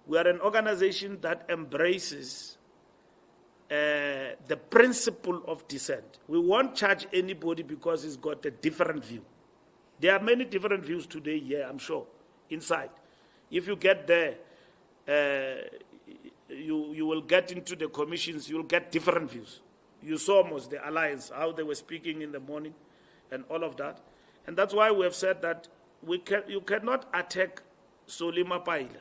We are an organization that embraces the principle of dissent. We won't charge anybody because he's got a different view. There are many different views today here, I'm sure, inside. If you get there, you will get into the commissions, you'll get different views. You saw almost the alliance, how they were speaking in the morning and all of that. And that's why we have said that you cannot attack Solima Paila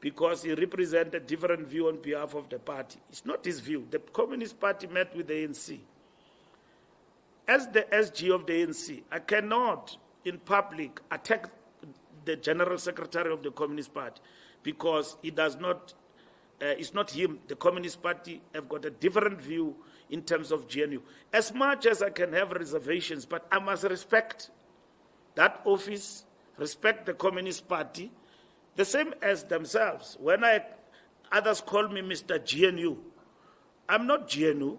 because he represents a different view on behalf of the party. It's not his view. The Communist Party met with the ANC. As the SG of the ANC, I cannot in public attack the General Secretary of the Communist Party because he does not, it's not him. The Communist Party have got a different view in terms of GNU. As much as I can have reservations, but I must respect that office, respect the Communist Party, the same as themselves. When others call me Mr. GNU, I'm not GNU.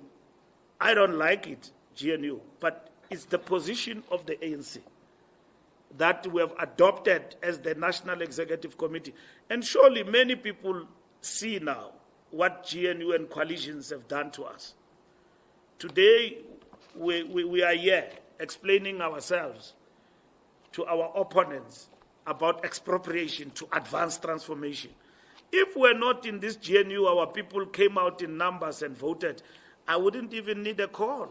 I don't like it, GNU, but it's the position of the ANC that we have adopted as the National Executive Committee. And surely many people see now what GNU and coalitions have done to us. Today, we are here explaining ourselves to our opponents about expropriation to advance transformation. If we're not in this GNU, our people came out in numbers and voted, I wouldn't even need a call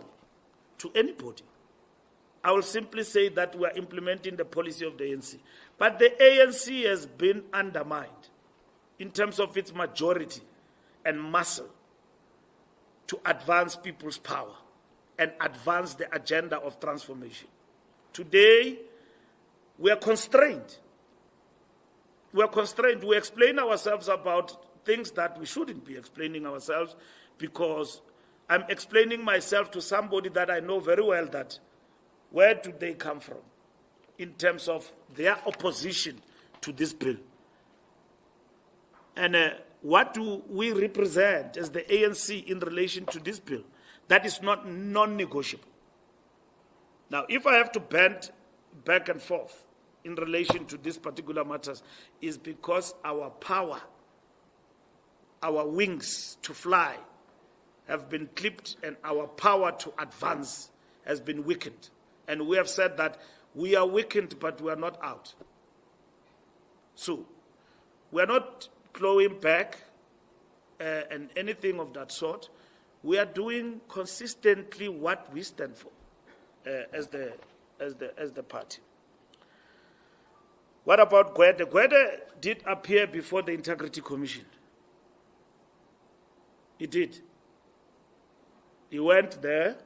to anybody. I will simply say that we are implementing the policy of the ANC. But the ANC has been undermined in terms of its majority and muscle to advance people's power and advance the agenda of transformation. Today, we are constrained. We are constrained. We explain ourselves about things that we shouldn't be explaining ourselves because I'm explaining myself to somebody that I know very well that where do they come from in terms of their opposition to this bill? And what do we represent as the ANC in relation to this bill? That is not non-negotiable. Now, if I have to bend back and forth in relation to these particular matters, is because our power, our wings to fly have been clipped and our power to advance has been weakened. And we have said that we are weakened, but we are not out. So, we are not clawing back and anything of that sort. We are doing consistently what we stand for as the party. What about Gwede? Gwede did appear before the Integrity Commission. He did. He went there.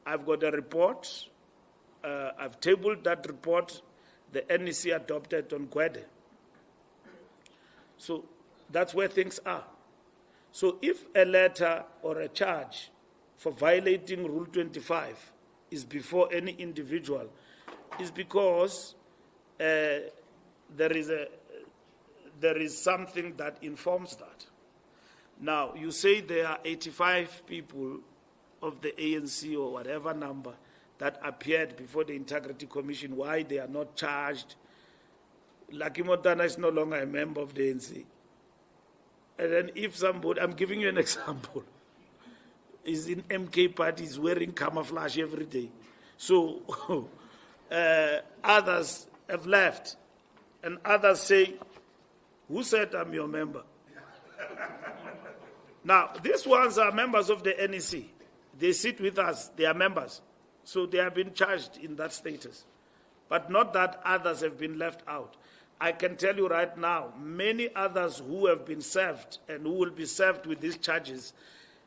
I've got a report. I've tabled that report the NEC adopted on Gwede. So that's where things are. So if a letter or a charge for violating Rule 25 is before any individual, it's because there is something that informs that. Now, you say there are 85 people of the ANC or whatever number that appeared before the Integrity Commission. Why they are not charged? Lucky Montana is no longer a member of the ANC. And then if somebody, I'm giving you an example, is in MK party, is wearing camouflage every day. So others have left. And others say, who said I'm your member? Now, these ones are members of the NEC. They sit with us. They are members. So they have been charged in that status. But not that others have been left out. I can tell you right now, many others who have been served and who will be served with these charges,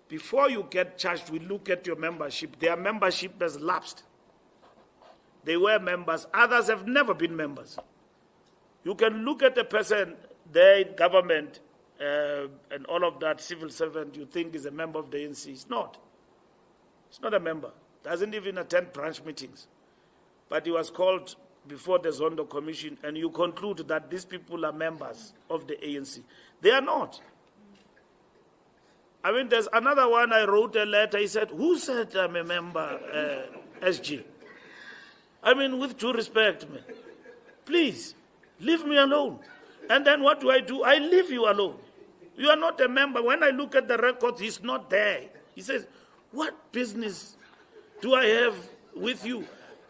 before you get charged, we look at your membership. Their membership has lapsed. They were members. Others have never been members. You can look at a person there in government and all of that, civil servant, you think is a member of the ANC. It's not. It's not a member. Doesn't even attend branch meetings. But he was called before the Zondo Commission, and you conclude that these people are members of the ANC. They are not. I mean, there's another one. I wrote a letter. He said, who said I'm a member, SG? I mean, with due respect, man, please, leave me alone. And then what do? I leave you alone. You are not a member. When I look at the records, he's not there. He says, what business do I have with you?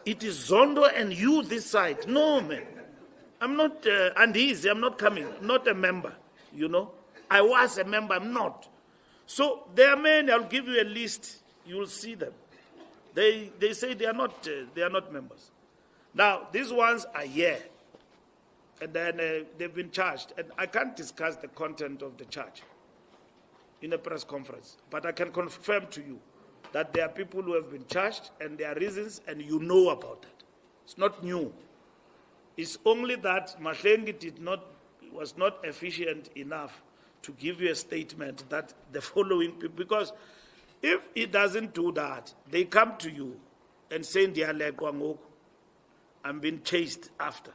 It is Zondo and you this side. No, man. I'm not uneasy. I'm not coming. I'm not a member, you know. I was a member. I'm not. So there are many. I'll give you a list. You'll see them. They say they are not members. Now, these ones are here. And then they've been charged. And I can't discuss the content of the charge in a press conference. But I can confirm to you that there are people who have been charged and there are reasons, and you know about that. It's not new. It's only that Mahlengi was not efficient enough to give you a statement that the following people, because if he doesn't do that, they come to you and say, I'm being chased after.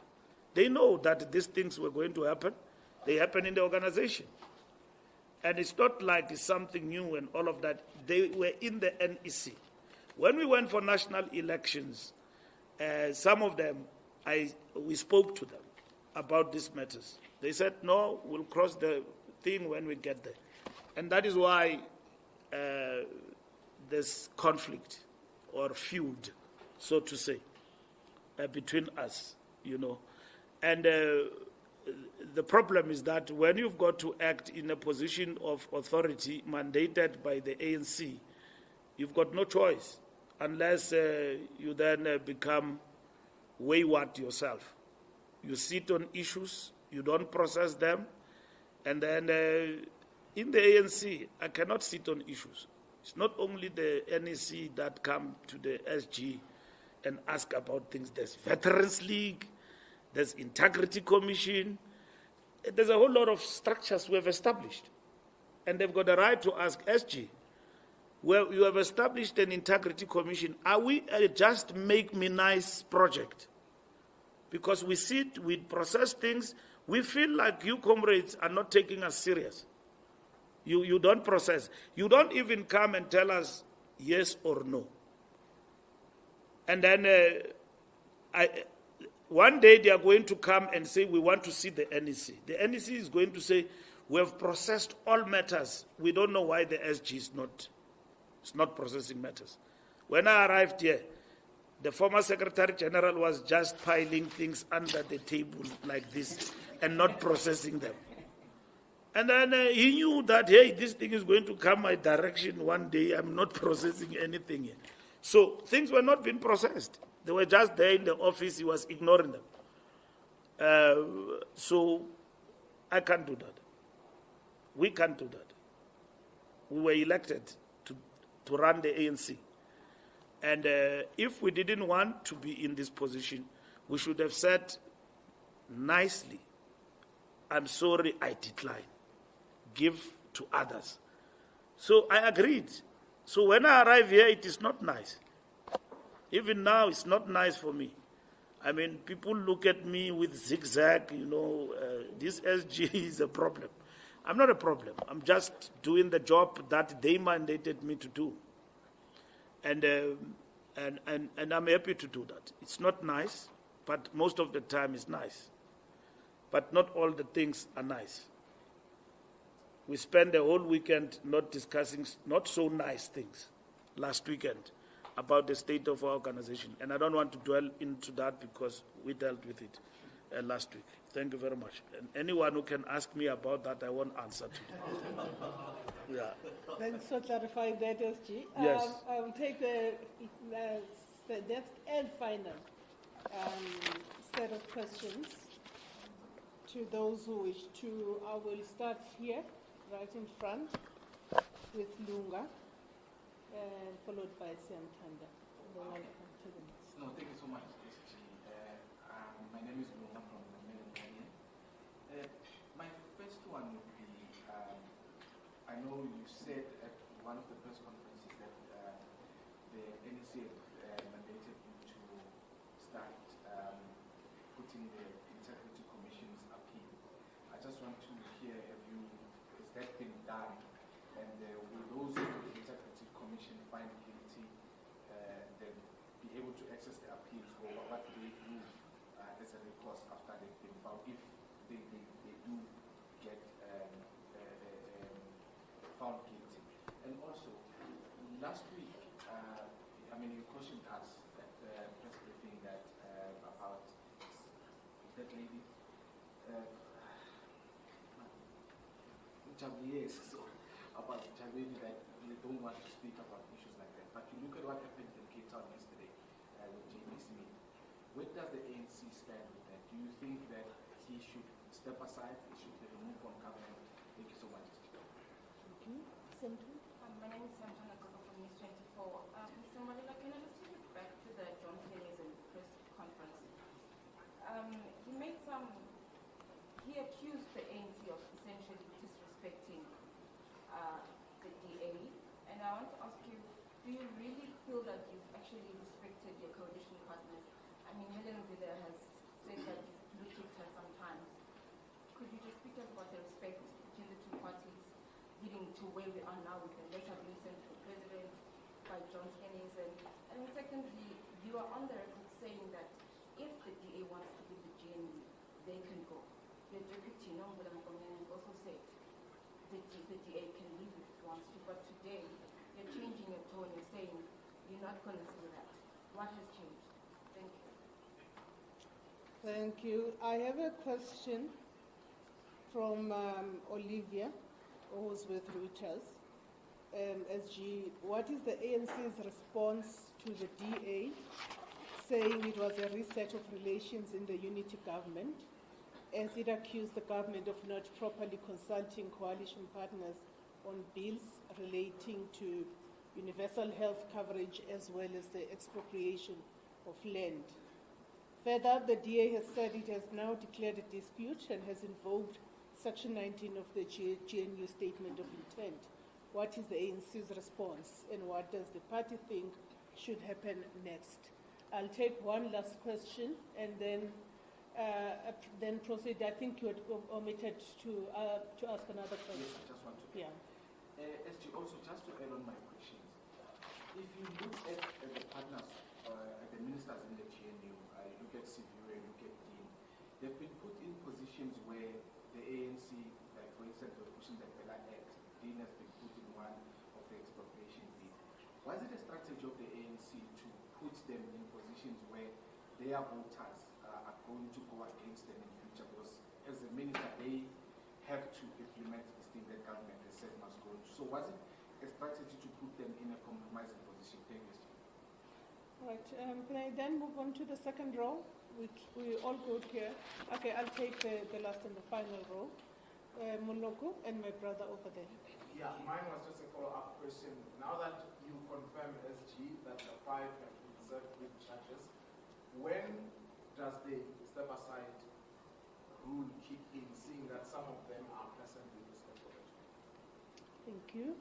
They know that these things were going to happen. They happen in the organization. And it's not like it's something new and all of that. They were in the NEC. When we went for national elections, some of them, we spoke to them about these matters. They said, no, we'll cross the thing when we get there. And that is why there's conflict or feud, so to say, between us, you know. And the problem is that when you've got to act in a position of authority mandated by the ANC, you've got no choice unless you then become wayward yourself. You sit on issues, you don't process them, and then in the ANC, I cannot sit on issues. It's not only the NEC that come to the SG and ask about things. There's Veterans League, there's Integrity Commission. There's a whole lot of structures we have established. And they've got a right to ask SG, well, you have established an Integrity Commission. Are we a just make me nice project? Because we sit, we process things. We feel like you comrades are not taking us serious. You don't process. You don't even come and tell us yes or no. And then one day they are going to come and say, we want to see the NEC. The NEC is going to say, we have processed all matters. We don't know why the SG is not processing matters. When I arrived here, the former Secretary General was just piling things under the table like this and not processing them. And then he knew that, hey, this thing is going to come my direction one day. I'm not processing anything here. So things were not being processed. They were just there in the office. He was ignoring them. So I can't do that. We can't do that. We were elected to run the ANC. And if we didn't want to be in this position, we should have said nicely, I'm sorry, I decline. Give to others. So I agreed. So when I arrive here, it is not nice. Even now, it's not nice for me. I mean, people look at me with zigzag, this SG is a problem. I'm not a problem. I'm just doing the job that they mandated me to do. And I'm happy to do that. It's not nice, but most of the time it's nice. But not all the things are nice. We spent the whole weekend not discussing not so nice things last weekend about the state of our organization. And I don't want to dwell into that because we dealt with it last week. Thank you very much. And anyone who can ask me about that, I won't answer to. Yeah. Thanks for clarifying that, SG. Yes. I will take the next and final set of questions to those who wish to. I will start here, right in front, with Lunga, followed by Siamtanda. No, thank you so much, SG. My name is Lunga from Melbourne. My first one would be, I know you said at one of the press conferences that the NEC mandated you to start putting the Integrity Commission's appeal. I just want to hear, has that been done? And will those who the Integrity Commission find guilty then be able to access the appeals, or what do they do as a recourse after they've been found, if they do get found guilty? And also, last week, you cautioned us at the press briefing that about that lady, about Javier, that they don't want to speak about issues like that. But you look at what happened in Cape Town yesterday with J.B. Smith. Where does the ANC stand with that? Do you think that he should step aside, he should be removed from government? Thank you so much. Okay. Samson? My name is Anc Lekgotla from News 24. Mr. Malila, can I just take it back to the John Kenny's press conference? He accused the ANC of essentially disrespecting the DA. And I want to ask you, do you really feel that you've actually respected your coalition partners? I mean, Helen Zille has said that you've looked at her sometimes. Could you just speak to us about the respect between the two parties, leading to where we are now with the letter being sent to the president by John Kenny's? And then secondly, you are on the record saying that if the DA wants to leave the GNU, they can go. The deputy, Nombula Mkomene, also said the DA can leave if it wants to, but today you're changing your tone, you're saying you're not going to do that. What has changed? Thank you. Thank you. I have a question from Olivia, who's with Reuters. SG, what is the ANC's response to the DA saying it was a reset of relations in the unity government, as it accused the government of not properly consulting coalition partners on bills relating to universal health coverage as well as the expropriation of land? Further, the DA has said it has now declared a dispute and has invoked Section 19 of the GNU Statement of Intent. What is the ANC's response, and what does the party think should happen next? I'll take one last question and then proceed. I think you had omitted to ask another question. Yes, I just want to. Yeah. SG, also just to add on my questions, if you look at the partners, at the ministers in the GNU, you look at Sivure, you look at Dean, they've been put in positions where the ANC, like for instance, they were pushing the Bella Act. Dean has been put in one of the expropriation bill. Was it a strategy of the ANC to put them in positions where their voters are going to go against them in future? Because as a minister, they have to implement this thing that government has said must go into. So was it a strategy to put them in a compromising position? Thank you. Right. Can I then move on to the second row? We all good here. Okay, I'll take the last and the final row. Moloko and my brother over there. Yeah, mine was just a follow-up question. Now that you confirm, SG, that the 5 have been served with charges, when does the step-aside rule kick in, seeing that some of them are presently in this authority? Thank you.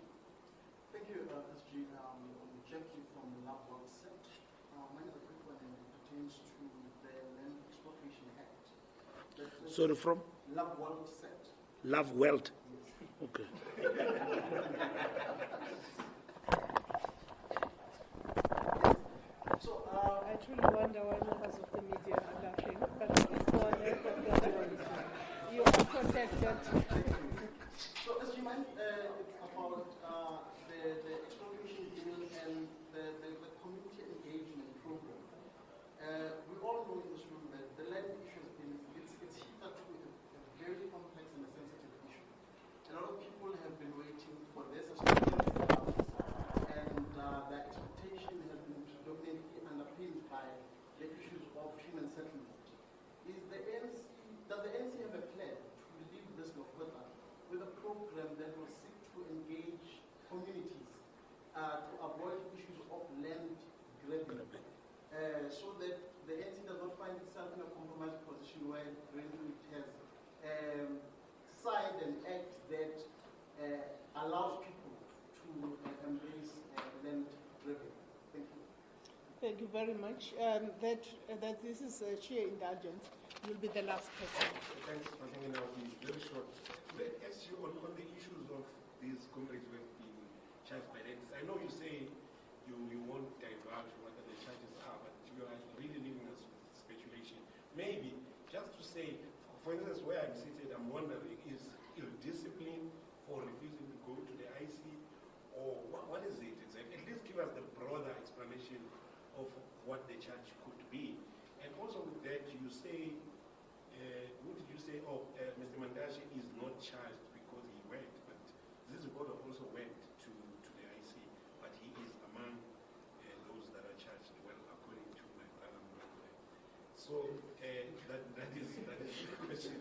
Thank you, SG. Jackie from Labwell Set. Mine is a quick one, and it pertains to the Land Expropriation Act. Sorry, from? Labwell Set. Love Welt. Okay. So, I truly wonder why members of the media are laughing, but please go ahead and the other one. You are protected. So, as you mind, it's about the expropriation bill and the community engagement program. We all know in this room that the land issue has been, it's hitherto a very complex and a sensitive issue. A lot of people have been waiting for this as and the expectation has been predominantly underpinned by the issues of human settlement. Does the ANC have a plan to leave this Lekgotla with a program that will seek to engage communities to avoid issues of land grabbing, so that the ANC does not find itself in a compromised position where it has signed an act that allows people to embrace land grabbing? Thank you. Thank you very much. That this is a sheer indulgence. You'll be the last person. Thanks for hanging out. Be very short. Let us you on the issues of the these comrades who have been charged by that. I know you say you won't divulge what the charges are, but you are really leaving us with speculation. Maybe, just to say, for instance, where I'm seated, I'm wondering, is ill-discipline for refusing to go to the IC, or what is it exactly? At least give us the broader explanation of what the charge could be. And also with that, you say, what did you say? Oh, Mr. Mandashi is not charged because he went, but this reporter also went to the IC, but he is among those that are charged, well, according to my brother. So that is the question.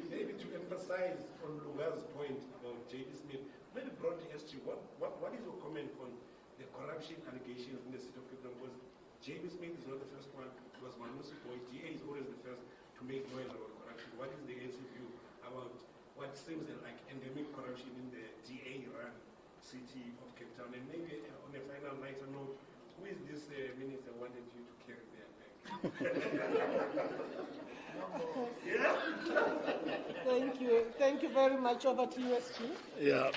Maybe to emphasize on Lunga's point about J.D. Smith, maybe broadly as to what is your comment on the corruption allegations in the city of Cape Town? Because J.D. Smith is not the first one, it was Manusi Boys. GA is always the first to make noise about corruption. What is the ANC view about what seems like endemic corruption in the DA-run city of Cape Town? And maybe on a final lighter note, who is this minister wanted you to carry their bag? Thank you very much. Over to you, SG. Yeah,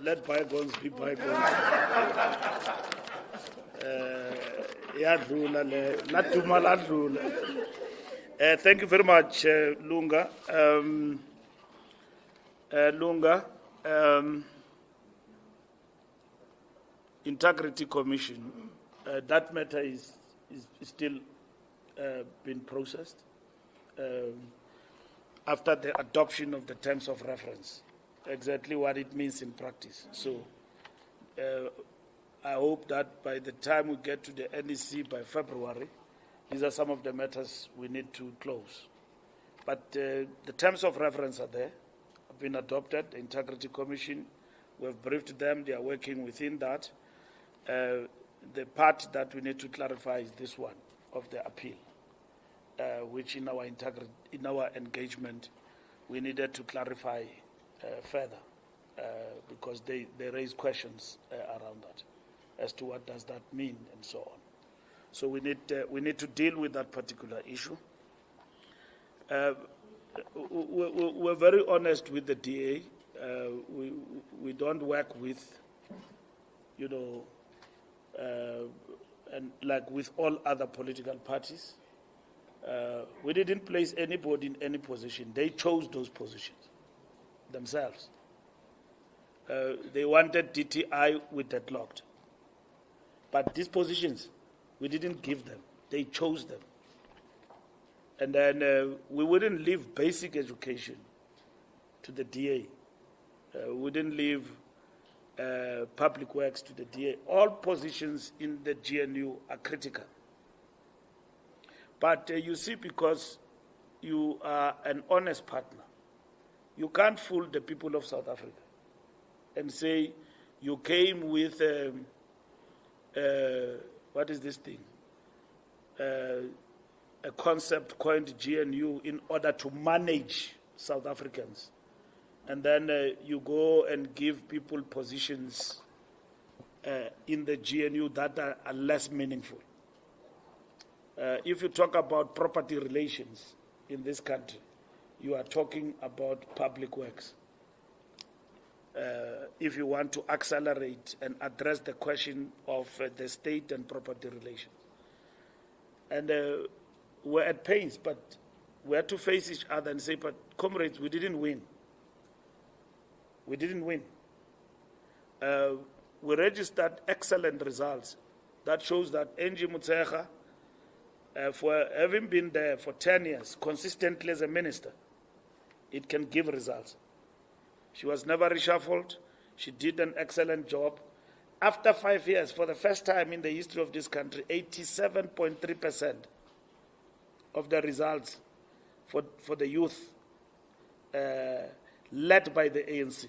let bygones be bygones. Thank you very much, Lunga. Lunga, Integrity Commission, that matter is still being processed after the adoption of the terms of reference, exactly what it means in practice. So I hope that by the time we get to the NEC by February, these are some of the matters we need to close. But the terms of reference are there, have been adopted. The Integrity Commission, we have briefed them, they are working within that. The part that we need to clarify is this one of the appeal, which in our engagement we needed to clarify further because they raise questions around that as to what does that mean and so on. So we need to deal with that particular issue. We're very honest with the DA. We don't work with, and like with all other political parties, we didn't place anybody in any position. They chose those positions themselves. They wanted DTI, we deadlocked. But these positions, we didn't give them. They chose them. And then we wouldn't leave basic education to the DA. We didn't leave public works to the DA. All positions in the GNU are critical. But you see, because you are an honest partner, you can't fool the people of South Africa and say you came with, what is this thing? A concept coined GNU in order to manage South Africans. And then you go and give people positions in the GNU that are less meaningful. If you talk about property relations in this country, you are talking about public works. If you want to accelerate and address the question of the state and property relations. And we're at pains, but we had to face each other and say, but comrades, we didn't win. We didn't win. We registered excellent results. That shows that Anc Lekgotla, for having been there for 10 years, consistently as a minister, it can give results. She was never reshuffled. She did an excellent job. After 5 years, for the first time in the history of this country, 87.3% of the results for the youth led by the ANC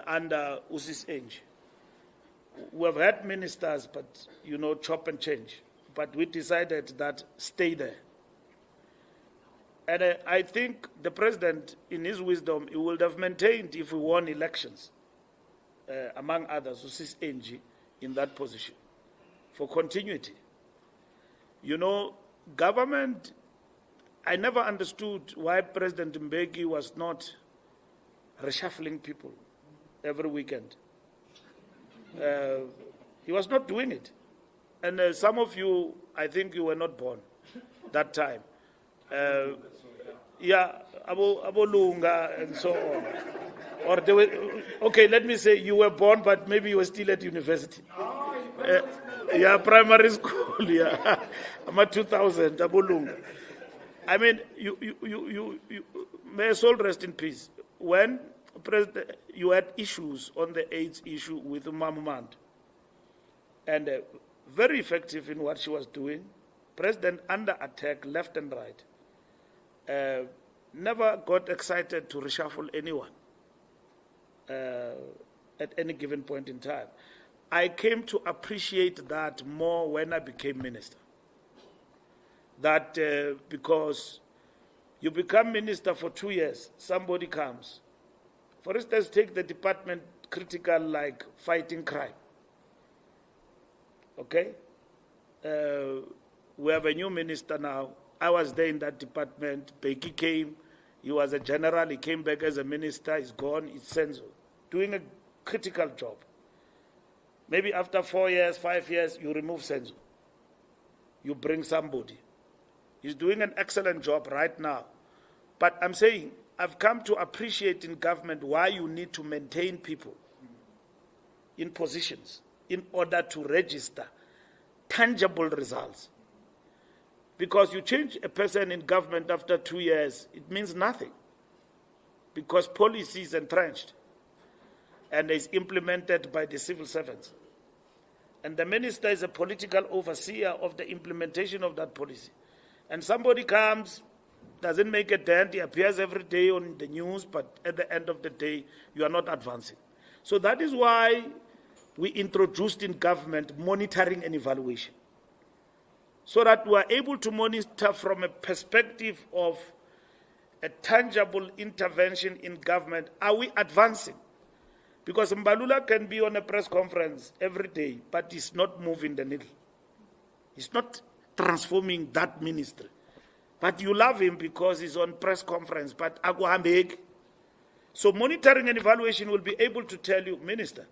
under Usis Anc. We have had ministers, but chop and change. But we decided that stay there. And I think the president, in his wisdom, he would have maintained if we won elections, among others, Usis Anc in that position, for continuity. Government, I never understood why President Mbeki was not reshuffling people every weekend. He was not doing it. And some of you, I think you were not born that time. Yeah, Abo Lunga and so on. Or they were, okay, let me say you were born, but maybe you were still at university. Yeah, primary school, yeah. I'm at 2000, Abo Lunga. I mean, you may his soul rest in peace. When you had issues on the AIDS issue with Mamumand, and very effective in what she was doing, President under attack left and right, never got excited to reshuffle anyone at any given point in time. I came to appreciate that more when I became minister. That because you become minister for 2 years, somebody comes. For instance, take the department critical like fighting crime. Okay? We have a new minister now. I was there in that department. Becky came. He was a general. He came back as a minister. He's gone. It's Senzo. Doing a critical job. Maybe after 4 years, 5 years, you remove Senzo. You bring somebody. He's doing an excellent job right now. But I'm saying, I've come to appreciate in government why you need to maintain people in positions in order to register tangible results. Because you change a person in government after 2 years, it means nothing. Because policy is entrenched and is implemented by the civil servants. And the minister is a political overseer of the implementation of that policy. And somebody comes, doesn't make a dent, he appears every day on the news, but at the end of the day, you are not advancing. So that is why we introduced in government monitoring and evaluation. So that we are able to monitor from a perspective of a tangible intervention in government. Are we advancing? Because Mbalula can be on a press conference every day, but he's not moving the needle. He's not transforming that ministry. But you love him because he's on press conference, but Aguambeg. So monitoring and evaluation will be able to tell you, Minister,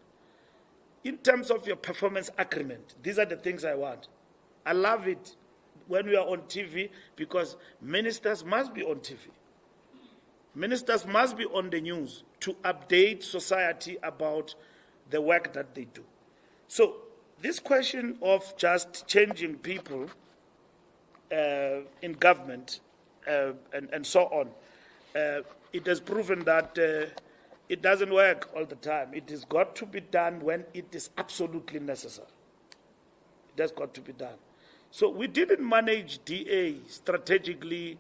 in terms of your performance agreement, these are the things I want. I love it when we are on TV because ministers must be on TV. Ministers must be on the news to update society about the work that they do. So this question of just changing people in government and so on, it has proven that it doesn't work all the time. It has got to be done when it is absolutely necessary. It has got to be done. So we didn't manage DA strategically.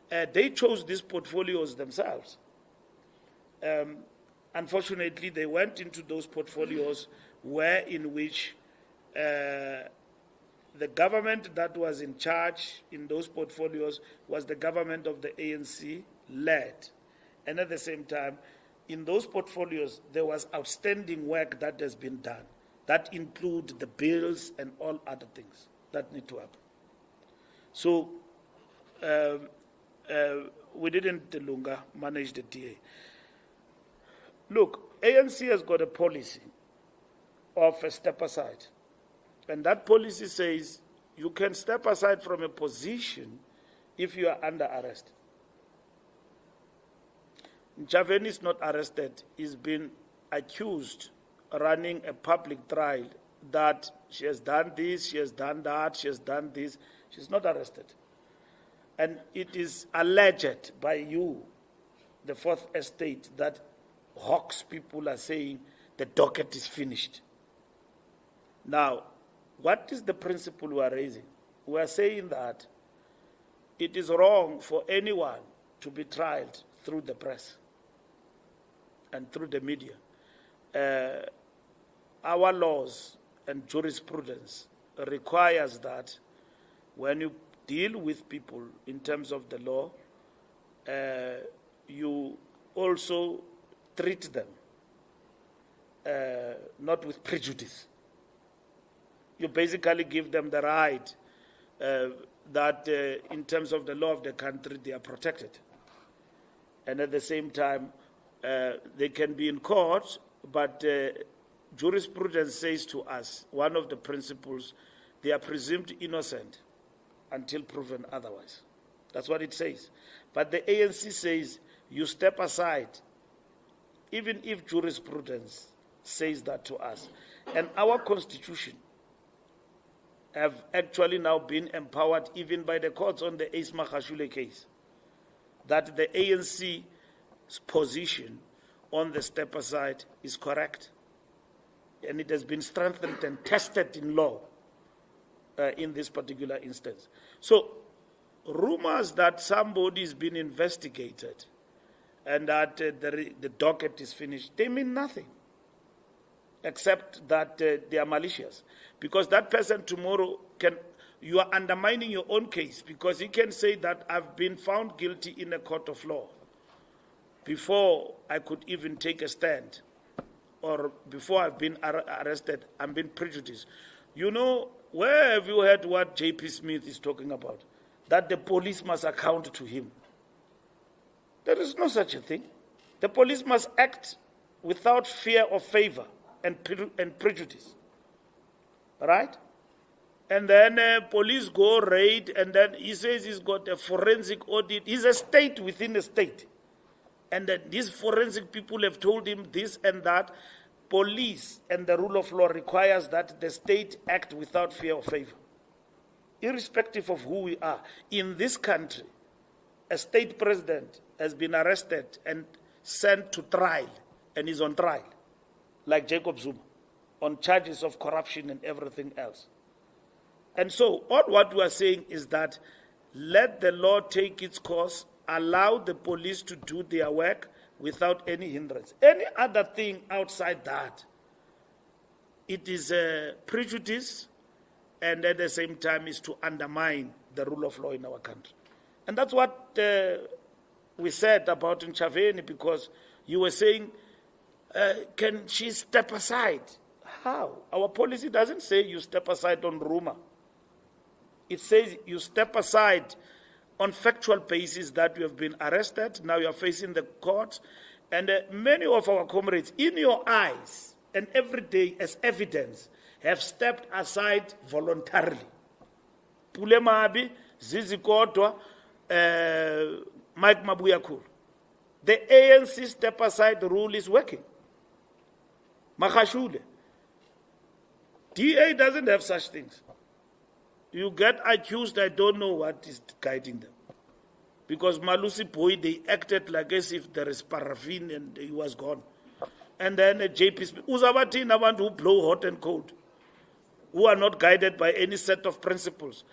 They chose these portfolios themselves. Unfortunately, they went into those portfolios in which the government that was in charge in those portfolios was the government of the ANC led. And at the same time, in those portfolios, there was outstanding work that has been done. That include the bills and all other things that need to happen. So we didn't Lunga manage the DA. Look, ANC has got a policy of a step aside. And that policy says you can step aside from a position if you are under arrest. Ntshavheni is not arrested. He's been accused running a public trial that she has done this, she has done that, she has done this. She's not arrested. And it is alleged by you, the Fourth Estate, that Hawks people are saying the docket is finished. Now, what is the principle we are raising? We are saying that it is wrong for anyone to be tried through the press and through the media. Our laws and jurisprudence requires that when you deal with people in terms of the law, you also treat them not with prejudice. You basically give them the right that in terms of the law of the country, they are protected. And at the same time, they can be in court, but jurisprudence says to us, one of the principles, they are presumed innocent until proven otherwise. That's what it says. But the ANC says you step aside, even if jurisprudence says that to us. And our constitution have actually now been empowered even by the courts on the Ace Magashule case, that the ANC's position on the step aside is correct. And it has been strengthened and tested in law in this particular instance. So, rumors that somebody is being investigated and that the docket is finished, they mean nothing, except that they are malicious. Because that person tomorrow you are undermining your own case, because he can say that I've been found guilty in a court of law before I could even take a stand, or before I've been arrested, I'm being prejudiced. You know, where have you heard what J.P. Smith is talking about? That the police must account to him. There is no such a thing. The police must act without fear or favor and prejudice. Right? And then police go raid, and then he says he's got a forensic audit. He's a state within a state. And that these forensic people have told him this and that. Police and the rule of law requires that the state act without fear or favor, irrespective of who we are. In this country, a state president has been arrested and sent to trial, and is on trial, like Jacob Zuma, on charges of corruption and everything else. And so, all what we are saying is that let the law take its course, allow the police to do their work without any hindrance. Any other thing outside that, it is a prejudice, and at the same time is to undermine the rule of law in our country. And that's what we said about Nchaveni, because you were saying, can she step aside? How? Our policy doesn't say you step aside on rumor. It says you step aside on factual basis that you have been arrested, now you are facing the court, and many of our comrades, in your eyes, and every day as evidence, have stepped aside voluntarily. Pule Mabi, Zizi Kodwa, Mike Mabuyakul. The ANC step aside rule is working. Magashule. DA doesn't have such things. You get accused, I don't know what is guiding them. Because Malusi Boy, they acted like as if there is paraffin and he was gone. And then JP Smith, Uzabati Nabantu who blow hot and cold, who are not guided by any set of principles.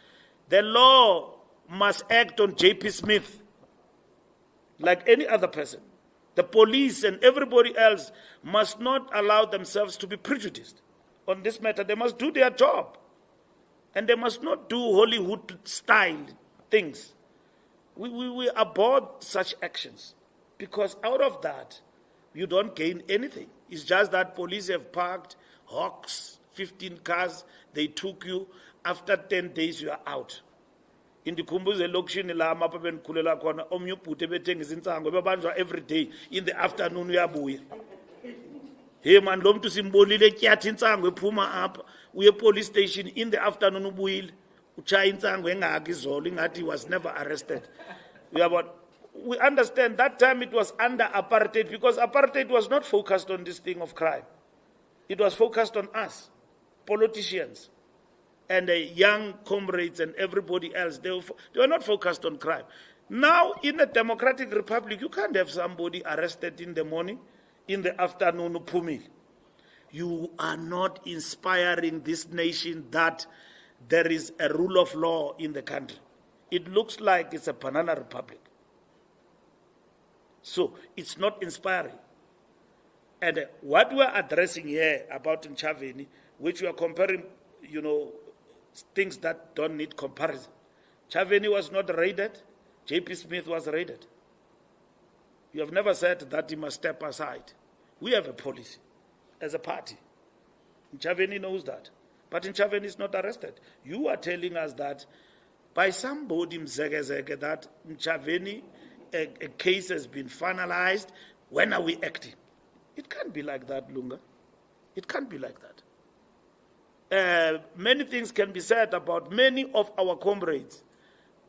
The law must act on JP Smith like any other person. The police and everybody else must not allow themselves to be prejudiced on this matter. They must do their job. And they must not do Hollywood-style things. We abhor such actions, because out of that, you don't gain anything. It's just that police have parked hawks, 15 cars, they took you. After 10 days, you are out. In the Kumbuze Lokshini Lama Papen Kulela Kwana, Omyu Pute Beteng is in Tango, Babanjo every day, in the afternoon, we are buoy. Hey man, Lom to Simbolile Kyatin Tango, Puma up, we a police station in the afternoon, Buil. He was never arrested. We understand that time it was under apartheid, because apartheid was not focused on this thing of crime. It was focused on us, politicians, and young comrades and everybody else. They were not focused on crime. Now, in a democratic republic, you can't have somebody arrested in the morning, in the afternoon, Pumil. You are not inspiring this nation that there is a rule of law in the country. It looks like it's a banana republic. So it's not inspiring. And what we're addressing here about Nchaveni, which we are comparing, things that don't need comparison. Nchaveni was not raided. J.P. Smith was raided. You have never said that he must step aside. We have a policy as a party. Nchaveni knows that. But Nchaveni is not arrested. You are telling us that by somebody that Nchaveni, a case has been finalized, When are we acting? It can't be like that, Lunga. It can't be like that. Many things can be said about many of our comrades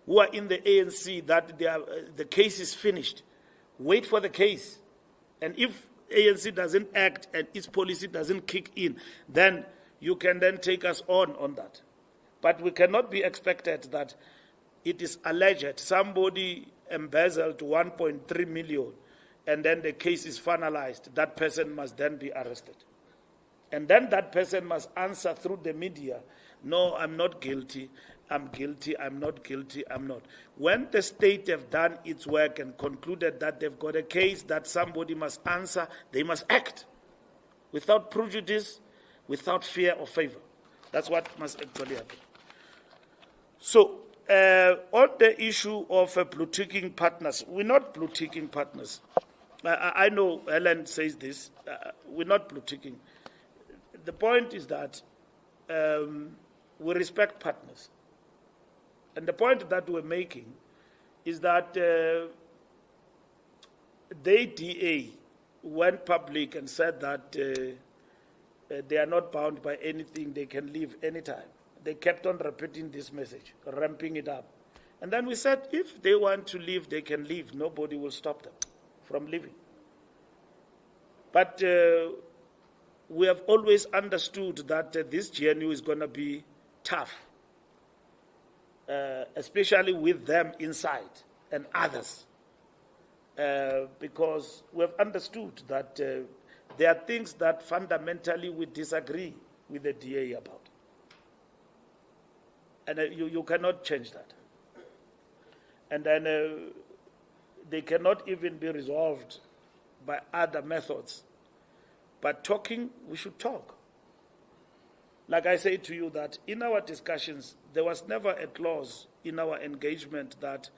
who are in the ANC that the case is finished. Wait for the case. And if ANC doesn't act and its policy doesn't kick in, then you can then take us on that. But we cannot be expected that it is alleged somebody embezzled 1.3 million and then the case is finalized. That person must then be arrested. And then that person must answer through the media, no, I'm not guilty, I'm guilty, I'm not guilty, I'm not. When the state have done its work and concluded that they've got a case that somebody must answer, they must act without prejudice, without fear or favor. That's what must actually happen. So, on the issue of blue-ticking partners, we're not blue-ticking partners. I know Helen says this, we're not blue-ticking. The point is that we respect partners. And the point that we're making is that the DA went public and said that they are not bound by anything, they can leave anytime. They kept on repeating this message, ramping it up. And then we said, if they want to leave, they can leave. Nobody will stop them from leaving. But we have always understood that this GNU is going to be tough, especially with them inside and others, because we have understood that there are things that fundamentally we disagree with the DA about. And you cannot change that. And then they cannot even be resolved by other methods. But talking, we should talk. Like I say to you that in our discussions, there was never a clause in our engagement that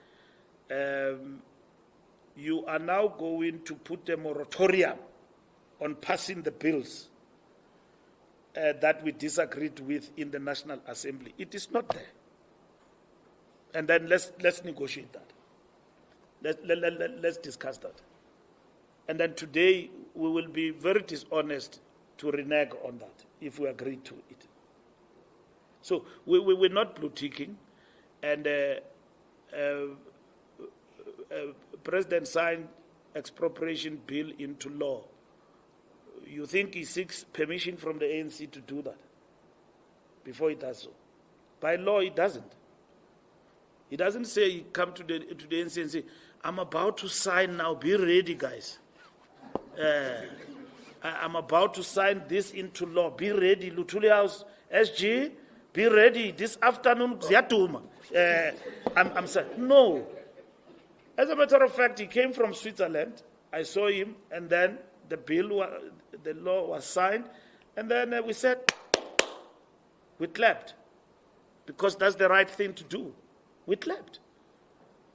you are now going to put a moratorium on passing the bills that we disagreed with in the National Assembly. It is not there. And then let's negotiate that. Let's discuss that. And then today we will be very dishonest to renege on that if we agree to it. So we're not blue-ticking, and President signed expropriation bill into law. You think he seeks permission from the ANC to do that before he does so? By law, he doesn't. He doesn't say, he come to the ANC and say, I'm about to sign now, be ready, guys. I'm about to sign this into law, be ready. Luthuli House, SG, be ready. This afternoon, I'm saying, no. As a matter of fact, he came from Switzerland. I saw him, and then the law was signed, and then we said, we clapped, because that's the right thing to do. We clapped.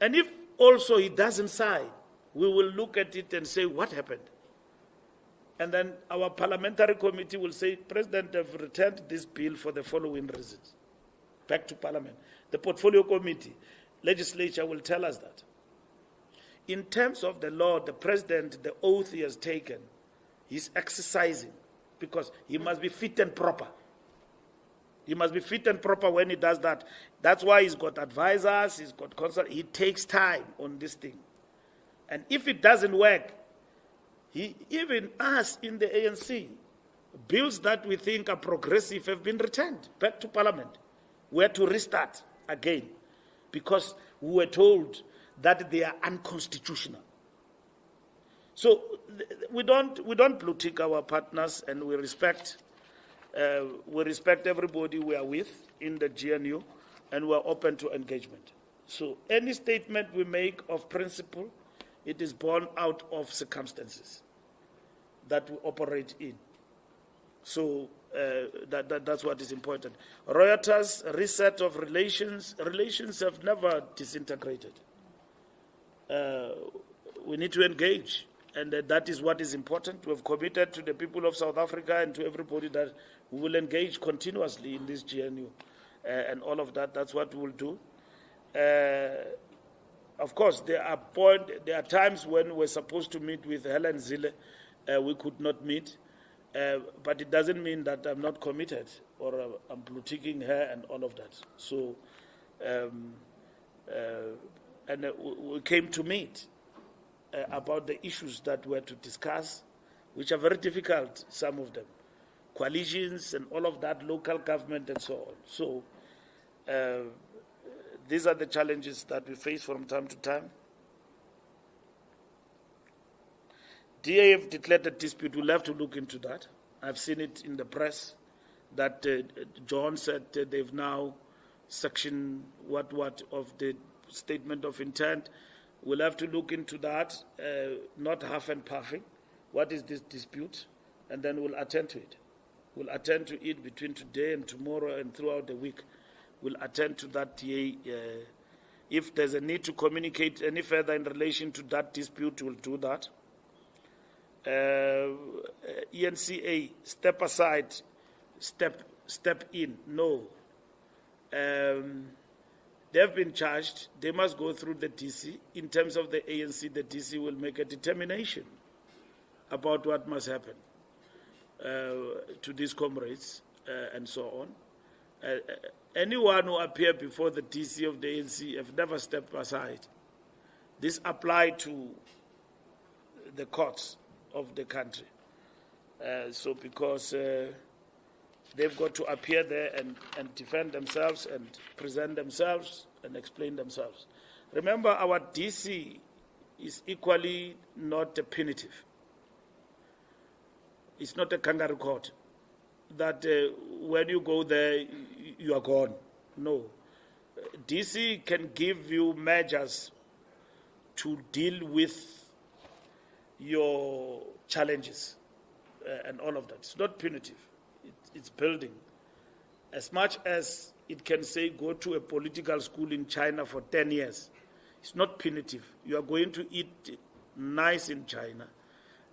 And if also he doesn't sign, we will look at it and say, what happened? And then our parliamentary committee will say, President, have returned this bill for the following reasons. Back to Parliament. The portfolio committee, legislature will tell us that. In terms of the law, the President, the oath he has taken, he's exercising, because he must be fit and proper. He must be fit and proper when he does that. That's why he's got advisors, he's got consultants. He takes time on this thing. And if it doesn't work, even us in the ANC, bills that we think are progressive have been returned back to Parliament. We had to restart again because we were told that they are unconstitutional. So we don't blue-tick our partners, and we respect everybody we are with in the GNU, and we are open to engagement. So any statement we make of principle, it is born out of circumstances that we operate in. So that's what is important. Reuters, reset of relations have never disintegrated. We need to engage, and that is what is important. We have committed to the people of South Africa and to everybody that we will engage continuously in this GNU and all of that. That's what we will do. of course, there are times when we're supposed to meet with Helen Zille, we could not meet, but it doesn't mean that I'm not committed or I'm politicking her and all of that. So, we came to meet about the issues that we're to discuss, which are very difficult, some of them. Coalitions and all of that, local government and so on. So, these are the challenges that we face from time to time. DA have declared a dispute. We'll have to look into that. I've seen it in the press that John said they've now sectioned what of the statement of intent. We'll have to look into that, not half and puffing. What is this dispute? And then we'll attend to it. We'll attend to it between today and tomorrow and throughout the week. We'll attend to that DA. If there's a need to communicate any further in relation to that dispute, we'll do that. ENCA, step aside, step in. No. They've been charged. They must go through the DC. In terms of the ANC, the DC will make a determination about what must happen to these comrades and so on. Anyone who appear before the DC of the ANC have never stepped aside. This applies to the courts of the country. So because they've got to appear there and defend themselves and present themselves and explain themselves. Remember, our DC is equally not a punitive. It's not a kangaroo court that when you go there, you are gone. No. DC can give you measures to deal with your challenges and all of that. It's not punitive. It's building. As much as it can say go to a political school in China for 10 years, it's not punitive. You are going to eat nice in China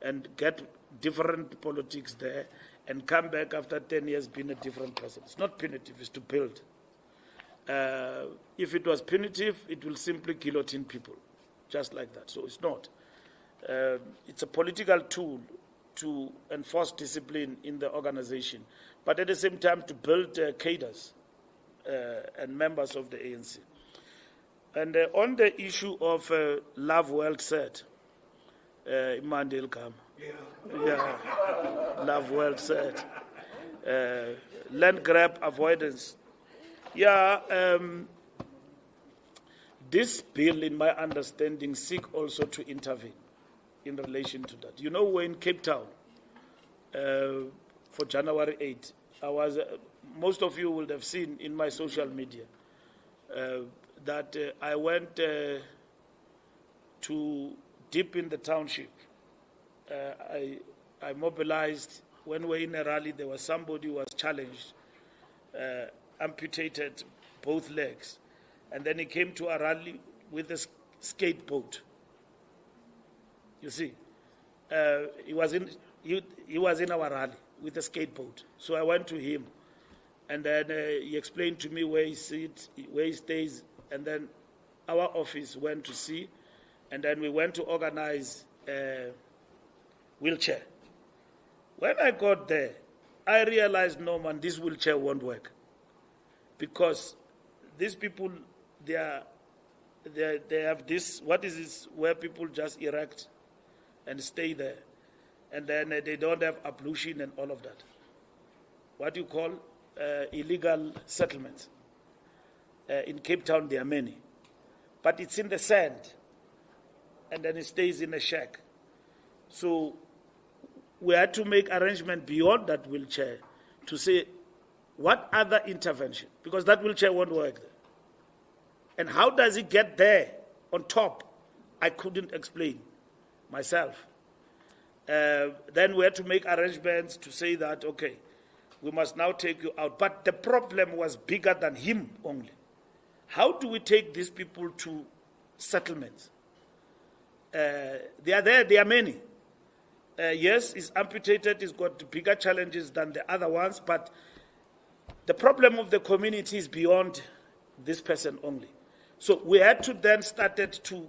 and get different politics there and come back after 10 years being a different person. It's not punitive, it's to build. If it was punitive, it will simply guillotine people, just like that. So it's not. It's a political tool to enforce discipline in the organization, but at the same time to build cadres and members of the ANC. And on the issue of love well said, Imandel Kam. Yeah, love well said. Land grab avoidance. Yeah, this bill, in my understanding, seek also to intervene in relation to that. You know, we're in Cape Town for January 8. Most of you would have seen in my social media that I went to deep in the township. I mobilized. When we were in a rally, there was somebody who was challenged, amputated both legs, and then he came to a rally with a skateboard. You see, he was in our rally with a skateboard. So I went to him, and then he explained to me where he sits, where he stays, and then our office went to see, and then we went to organize a wheelchair. When I got there, I realized, no man, this wheelchair won't work, because these people, they have this. What is this? Where people just erect and stay there, and then they don't have ablution and all of that. What you call illegal settlements. In Cape Town, there are many, but it's in the sand, and then it stays in a shack. So we had to make arrangement beyond that wheelchair to say, what other intervention? Because that wheelchair won't work there. And how does it get there on top? I couldn't explain myself. Then we had to make arrangements to say that, okay, we must now take you out. But the problem was bigger than him only. How do we take these people to settlements? They are there, there are many. Yes, he's amputated, he's got bigger challenges than the other ones, but the problem of the community is beyond this person only. So we had to then started to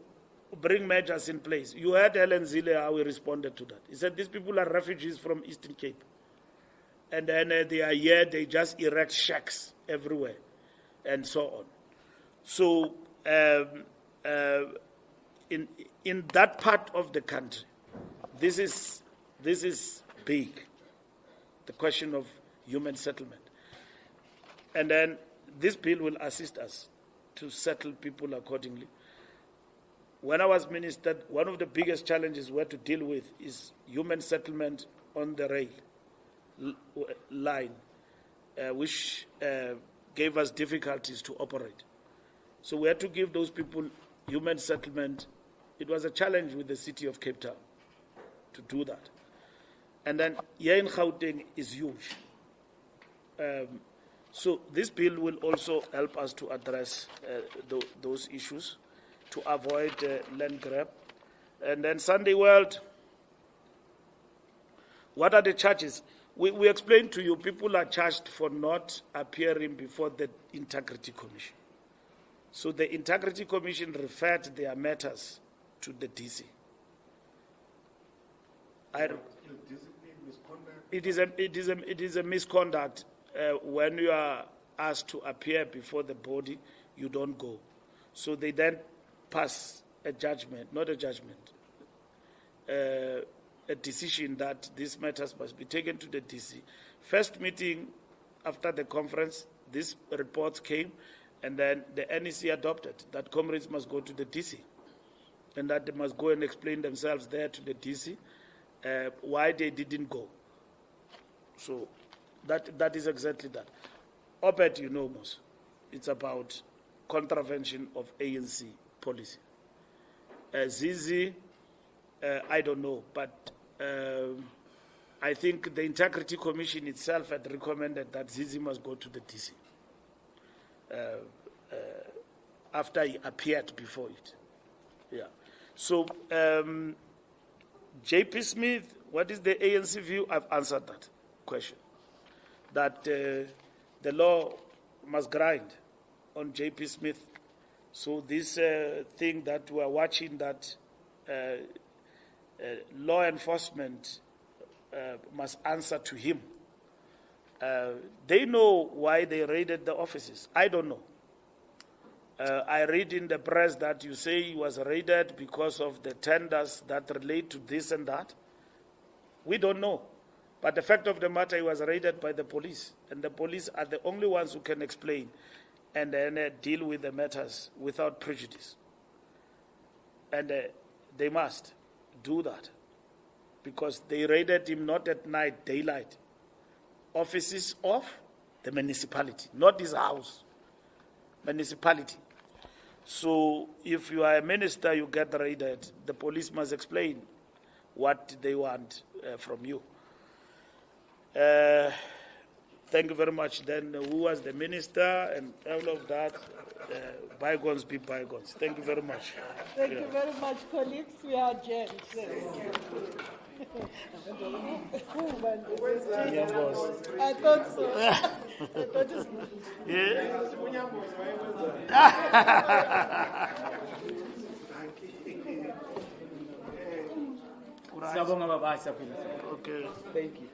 bring measures in place. You heard Helen Zille how he responded to that. He said these people are refugees from Eastern Cape. And then they are here, they just erect shacks everywhere and so on. So in that part of the country, this is big, the question of human settlement. And then this bill will assist us to settle people accordingly. When I was minister, one of the biggest challenges we had to deal with is human settlement on the rail line, which gave us difficulties to operate. So we had to give those people human settlement. It was a challenge with the city of Cape Town to do that. And then here in Gauteng is huge. So this bill will also help us to address those issues, to avoid land grab. And then Sunday World, what are the charges? We explained to you, people are charged for not appearing before the Integrity Commission. So the Integrity Commission referred their matters to the DC. It is a misconduct. When you are asked to appear before the body, you don't go. So they then pass a judgment, not a judgment, a decision that these matters must be taken to the DC. First meeting after the conference, this report came, and then the NEC adopted that comrades must go to the DC, and that they must go and explain themselves there to the DC why they didn't go. So that is exactly that. Op-ed, you know, most. It's about contravention of ANC policy. Zizi, I don't know, but I think the Integrity Commission itself had recommended that Zizi must go to the DC after he appeared before it. Yeah. So, JP Smith, what is the ANC view? I've answered that question. That the law must grind on JP Smith. So this thing that we're watching, that law enforcement must answer to him. They know why they raided the offices. I don't know. I read in the press that you say he was raided because of the tenders that relate to this and that. We don't know. But the fact of the matter, he was raided by the police. And the police are the only ones who can explain and then deal with the matters without prejudice. And they must do that, because they raided him not at night, daylight. Offices of the municipality, not his house. Municipality. So if you are a minister, you get raided, the police must explain what they want from you. Thank you very much. Then who was the minister and all of that? Bygones be bygones. Thank you very much. Thank you very much, colleagues. We are adjourned. Yeah, boss. I thought so. I thought it's Okay. Thank you.